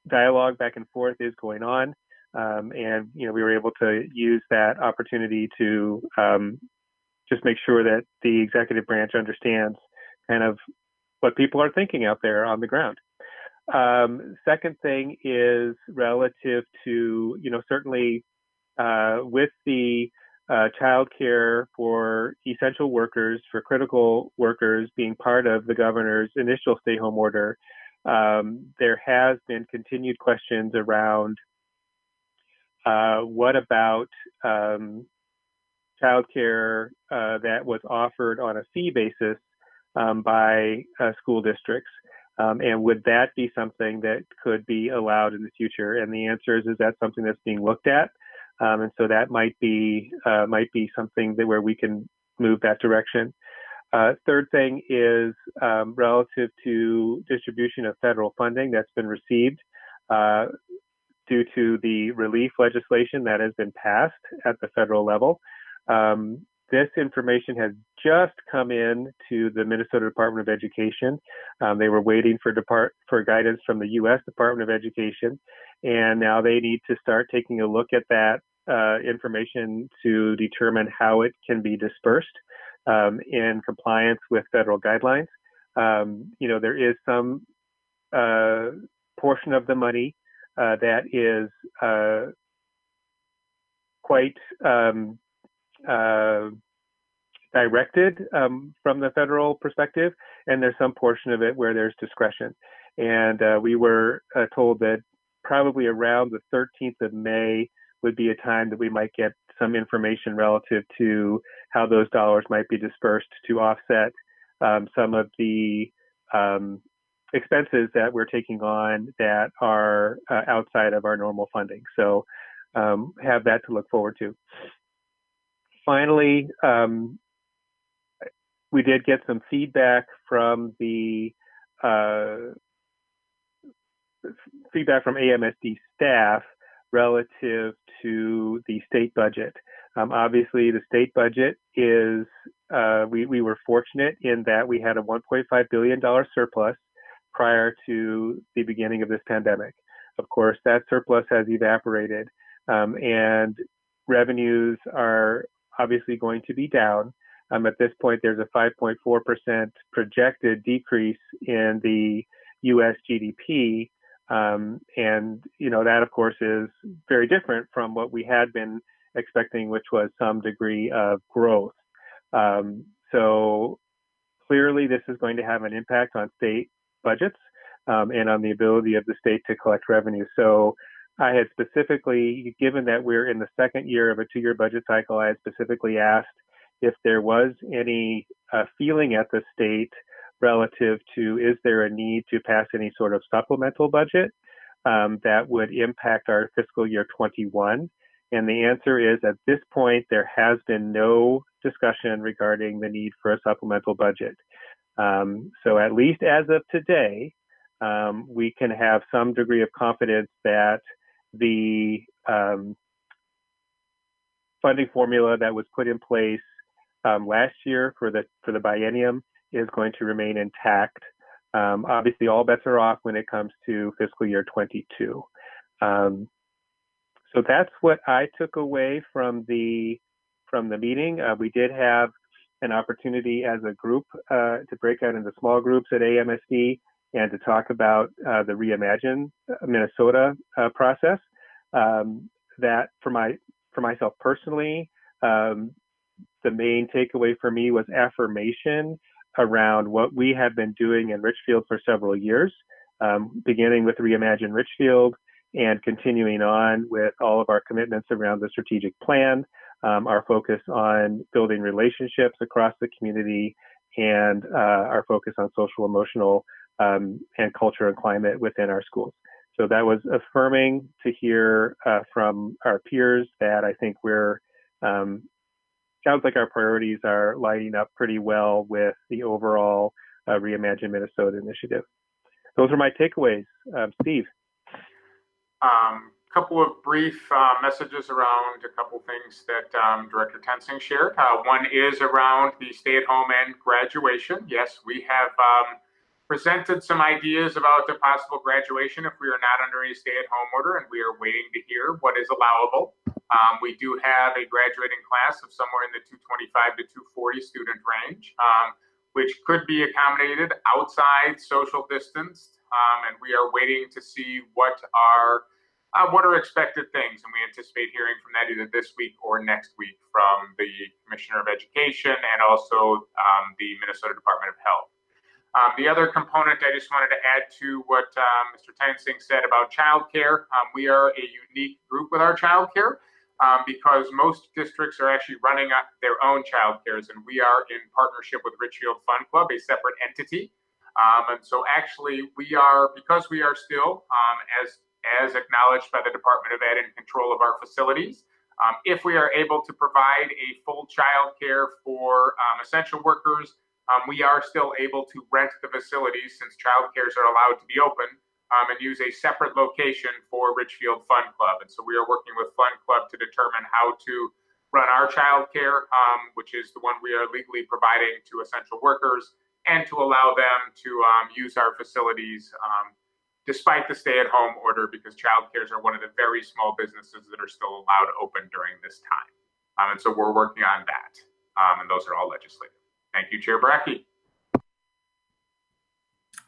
dialogue back and forth is going on. And, we were able to use that opportunity to just make sure that the executive branch understands kind of what people are thinking out there on the ground. Second thing is relative to, certainly with the childcare for essential workers, for critical workers being part of the governor's initial stay-home order, there has been continued questions around what about childcare that was offered on a fee basis by school districts, and would that be something that could be allowed in the future? And the answer is that's something that's being looked at, and so that might be something that where we can move that direction. Third thing is relative to distribution of federal funding that's been received due to the relief legislation that has been passed at the federal level. This information has just come in to the Minnesota Department of Education. They were waiting for guidance from the U.S. Department of Education, and now they need to start taking a look at that information to determine how it can be dispersed in compliance with federal guidelines. There is some portion of the money that is quite directed from the federal perspective, and there's some portion of it where there's discretion. And we were told that probably around the 13th of May would be a time that we might get some information relative to how those dollars might be dispersed to offset some of the expenses that we're taking on that are outside of our normal funding. So have that to look forward to. Finally, we did get some feedback from the AMSD staff relative to the state budget. Obviously, the state budget is, we were fortunate in that we had a $1.5 billion surplus prior to the beginning of this pandemic. Of course, that surplus has evaporated, and revenues are obviously going to be down. At this point, there's a 5.4% projected decrease in the U.S. GDP. And, you know, that, of course, is very different from what we had been expecting, which was some degree of growth. So clearly, this is going to have an impact on state budgets and on the ability of the state to collect revenue. So I had specifically, given that we're in the second year of a 2-year budget cycle, I had specifically asked if there was any feeling at the state relative to, is there a need to pass any sort of supplemental budget that would impact our fiscal year 21? And the answer is, at this point, there has been no discussion regarding the need for a supplemental budget. So at least as of today, we can have some degree of confidence that the funding formula that was put in place last year for the biennium is going to remain intact. Obviously, all bets are off when it comes to fiscal year 22. So that's what I took away from the meeting. We did have an opportunity as a group to break out into small groups at AMSD and to talk about the Reimagine Minnesota process. That for myself personally, the main takeaway for me was affirmation around what we have been doing in Richfield for several years, beginning with Reimagine Richfield and continuing on with all of our commitments around the strategic plan, our focus on building relationships across the community, and our focus on social, emotional, and culture and climate within our schools. So that was affirming to hear from our peers that I think we're, sounds like our priorities are lining up pretty well with the overall Reimagine Minnesota initiative. Those are my takeaways. Steve. Couple of brief messages around a couple things that Director Tensing shared. One is around the stay-at-home and graduation. Yes, we have presented some ideas about the possible graduation if we are not under a stay-at-home order, and we are waiting to hear what is allowable. We do have a graduating class of somewhere in the 225 to 240 student range, which could be accommodated outside social distanced, and we are waiting to see what are expected things, and we anticipate hearing from that either this week or next week from the Commissioner of Education and also the Minnesota Department of Health. The other component I just wanted to add to what Mr. Tensing said about childcare. We are a unique group with our childcare because most districts are actually running their own childcares, and we are in partnership with Richfield Fun Club, a separate entity. And so actually we are, because we are still, as acknowledged by the Department of Ed, in control of our facilities, if we are able to provide a full childcare for essential workers, we are still able to rent the facilities since childcares are allowed to be open and use a separate location for Richfield Fun Club. And so we are working with Fun Club to determine how to run our childcare, which is the one we are legally providing to essential workers, and to allow them to use our facilities despite the stay-at-home order, because childcares are one of the very small businesses that are still allowed open during this time. And so we're working on that. And those are all legislative. Thank you, Chair Brackey.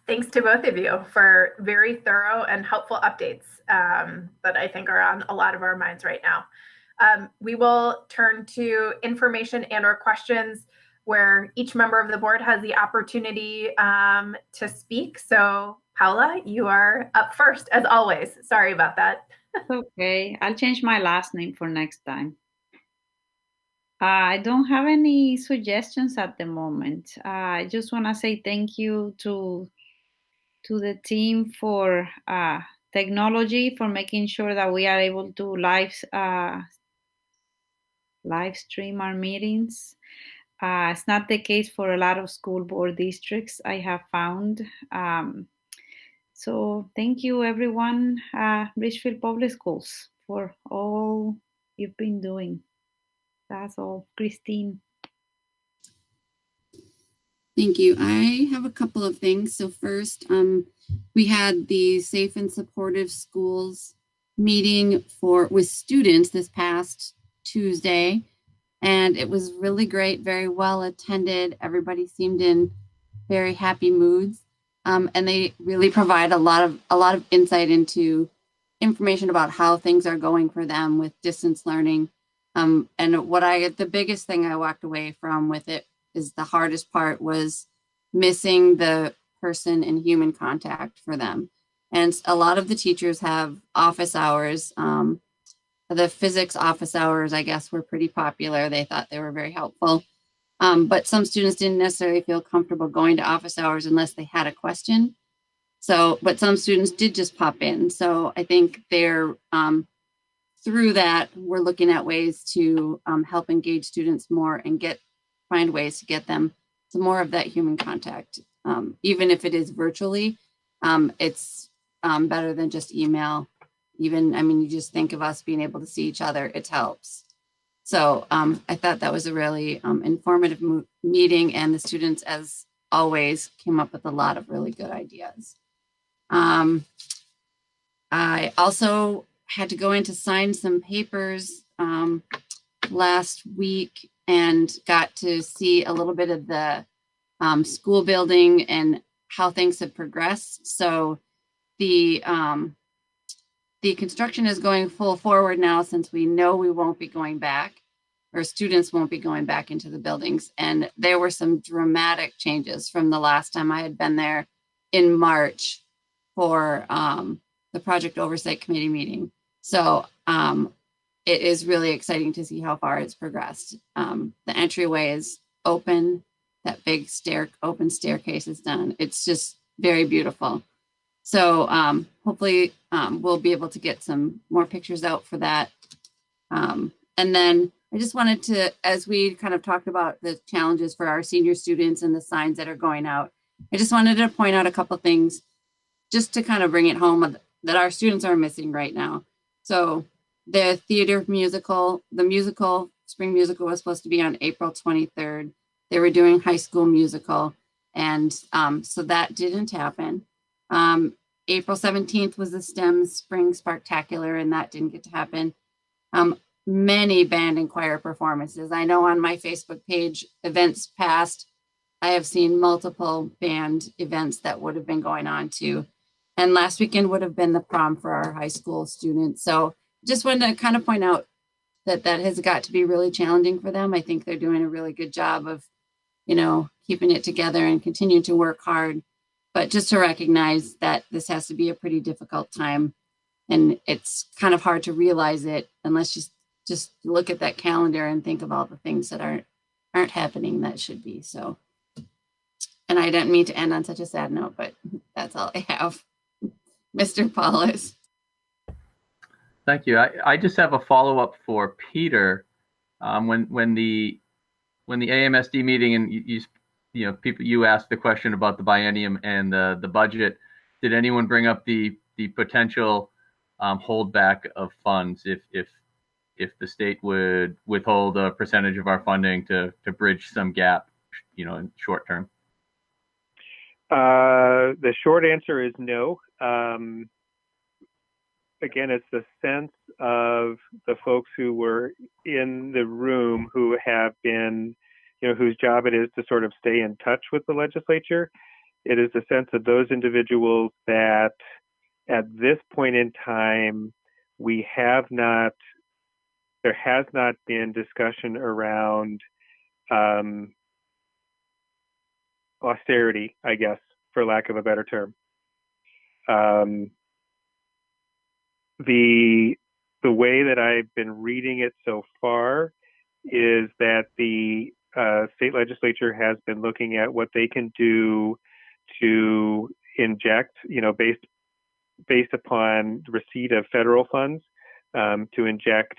Thanks to both of you for very thorough and helpful updates that I think are on a lot of our minds right now. We will turn to information and or questions where each member of the board has the opportunity to speak. So Paula, you are up first as always. Sorry about that. Okay, I'll change my last name for next time. I don't have any suggestions at the moment. I just want to say thank you to the team for technology, for making sure that we are able to live stream our meetings. It's not the case for a lot of school board districts, I have found. So thank you, everyone, Richfield Public Schools, for all you've been doing. That's all. Christine. Thank you. I have a couple of things. So first, we had the Safe and Supportive Schools meeting with students this past Tuesday, and it was really great, very well attended. Everybody seemed in very happy moods, and they really provide a lot of insight into information about how things are going for them with distance learning. And the biggest thing I walked away from with it is the hardest part was missing the person and human contact for them. And a lot of the teachers have office hours. The physics office hours, I guess, were pretty popular. They thought they were very helpful. But some students didn't necessarily feel comfortable going to office hours unless they had a question. But some students did just pop in. So I think they're, through that, we're looking at ways to help engage students more and find ways to get them to more of that human contact. Even if it is virtually, it's better than just email. You just think of us being able to see each other, it helps. So I thought that was a really informative meeting, and the students, as always, came up with a lot of really good ideas. I also had to go in to sign some papers last week and got to see a little bit of the school building and how things have progressed. So the construction is going full forward now, since we know we won't be going back, or students won't be going back into the buildings. And there were some dramatic changes from the last time I had been there in March for the Project Oversight Committee meeting. So it is really exciting to see how far it's progressed. The entryway is open. That big open staircase is done. It's just very beautiful. So hopefully we'll be able to get some more pictures out for that. And then I just wanted to, as we kind of talked about the challenges for our senior students and the signs that are going out, I just wanted to point out a couple things just to kind of bring it home that our students are missing right now. So the spring musical was supposed to be on April 23rd. They were doing high school musical, and so that didn't happen. April 17th was the STEM Spring Sparktacular, and that didn't get to happen. Many band and choir performances. I know on my Facebook page, events past, I have seen multiple band events that would have been going on too. And last weekend would have been the prom for our high school students. So just wanted to kind of point out that has got to be really challenging for them. I think they're doing a really good job of, keeping it together and continuing to work hard. But just to recognize that this has to be a pretty difficult time. And it's kind of hard to realize it unless you just look at that calendar and think of all the things that aren't happening that should be. So, and I didn't mean to end on such a sad note, but that's all I have. Mr. Paulus. Thank you. I just have a follow-up for Peter. When the AMSD meeting, and you asked the question about the biennium and the budget, did anyone bring up the potential holdback of funds if the state would withhold a percentage of our funding to bridge some gap, in short term? The short answer is no. Again, it's the sense of the folks who were in the room who have been, whose job it is to sort of stay in touch with the legislature. it is the sense of those individuals that at this point in time, there has not been discussion around austerity, I guess, for lack of a better term. The way that I've been reading it so far is that the state legislature has been looking at what they can do to inject, based upon receipt of federal funds, to inject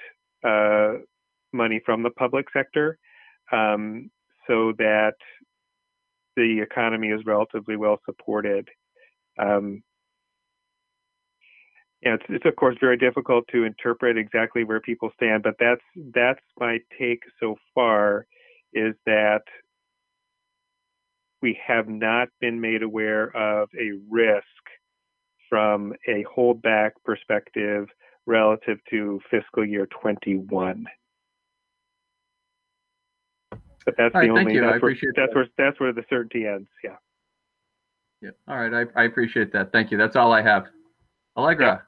money from the public sector, so that the economy is relatively well supported. It's of course very difficult to interpret exactly where people stand, but that's my take so far, is that we have not been made aware of a risk from a holdback perspective relative to fiscal year 21. But that's All right, the thank only. you. I That's where, appreciate that's that. where that's where the certainty ends. Yeah. Yeah. All right. I appreciate that. Thank you. That's all I have. Allegra.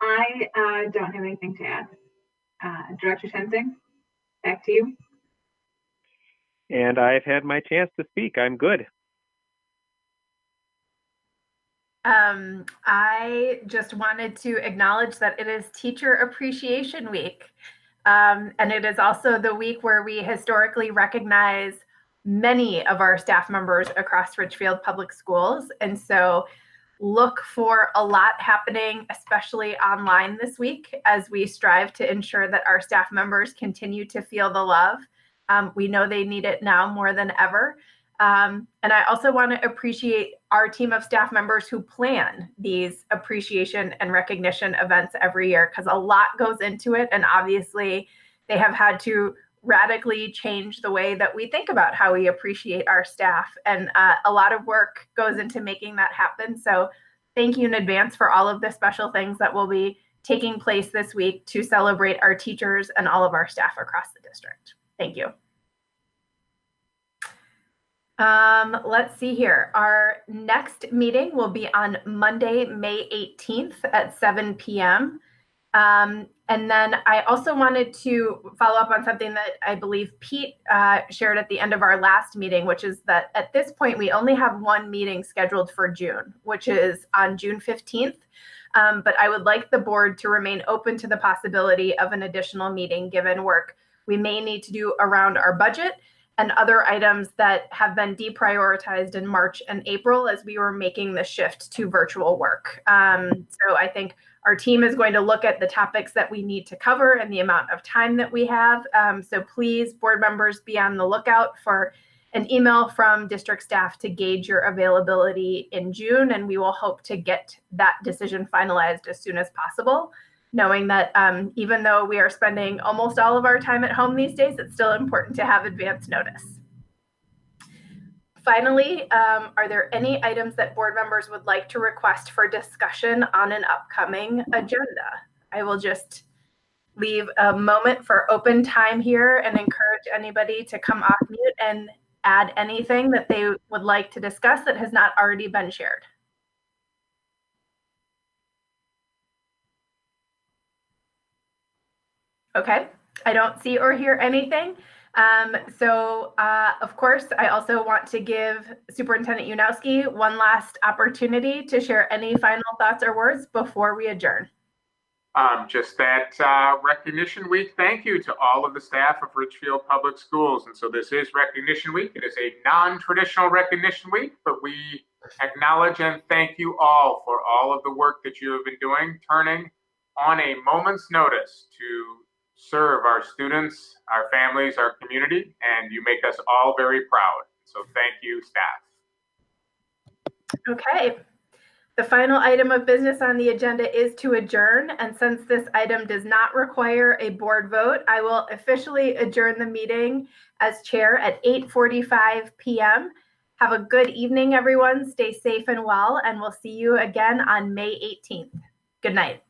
I don't have anything to add. Director Tenzing, back to you. And I've had my chance to speak. I'm good. I just wanted to acknowledge that it is Teacher Appreciation Week. And it is also the week where we historically recognize many of our staff members across Richfield Public Schools. And so look for a lot happening, especially online this week, as we strive to ensure that our staff members continue to feel the love. We know they need it now more than ever. And I also want to appreciate our team of staff members who plan these appreciation and recognition events every year, because a lot goes into it. And obviously, they have had to radically change the way that we think about how we appreciate our staff. And a lot of work goes into making that happen. So thank you in advance for all of the special things that will be taking place this week to celebrate our teachers and all of our staff across the district. Thank you. Let's see here. Our next meeting will be on Monday, May 18th at 7 p.m. And then I also wanted to follow up on something that I believe Pete shared at the end of our last meeting, which is that at this point, we only have one meeting scheduled for June, which is on June 15th. But I would like the board to remain open to the possibility of an additional meeting, given work we may need to do around our budget and other items that have been deprioritized in March and April as we were making the shift to virtual work. So I think our team is going to look at the topics that we need to cover and the amount of time that we have. So please, board members, be on the lookout for an email from district staff to gauge your availability in June, and we will hope to get that decision finalized as soon as possible, knowing that even though we are spending almost all of our time at home these days, it's still important to have advance notice. Finally, are there any items that board members would like to request for discussion on an upcoming agenda? I will just leave a moment for open time here and encourage anybody to come off mute and add anything that they would like to discuss that has not already been shared. Okay, I don't see or hear anything. Of course, I also want to give Superintendent Unowski one last opportunity to share any final thoughts or words before we adjourn. Just that Recognition Week. Thank you to all of the staff of Richfield Public Schools. And so this is Recognition Week. It is a non-traditional Recognition Week, but we acknowledge and thank you all for all of the work that you have been doing, turning on a moment's notice to serve our students, our families, our community, and you make us all very proud. So thank you, staff. Okay. The final item of business on the agenda is to adjourn. And since this item does not require a board vote, I will officially adjourn the meeting as chair at 8:45 p.m. Have a good evening, everyone. Stay safe and well, and we'll see you again on May 18th. Good night.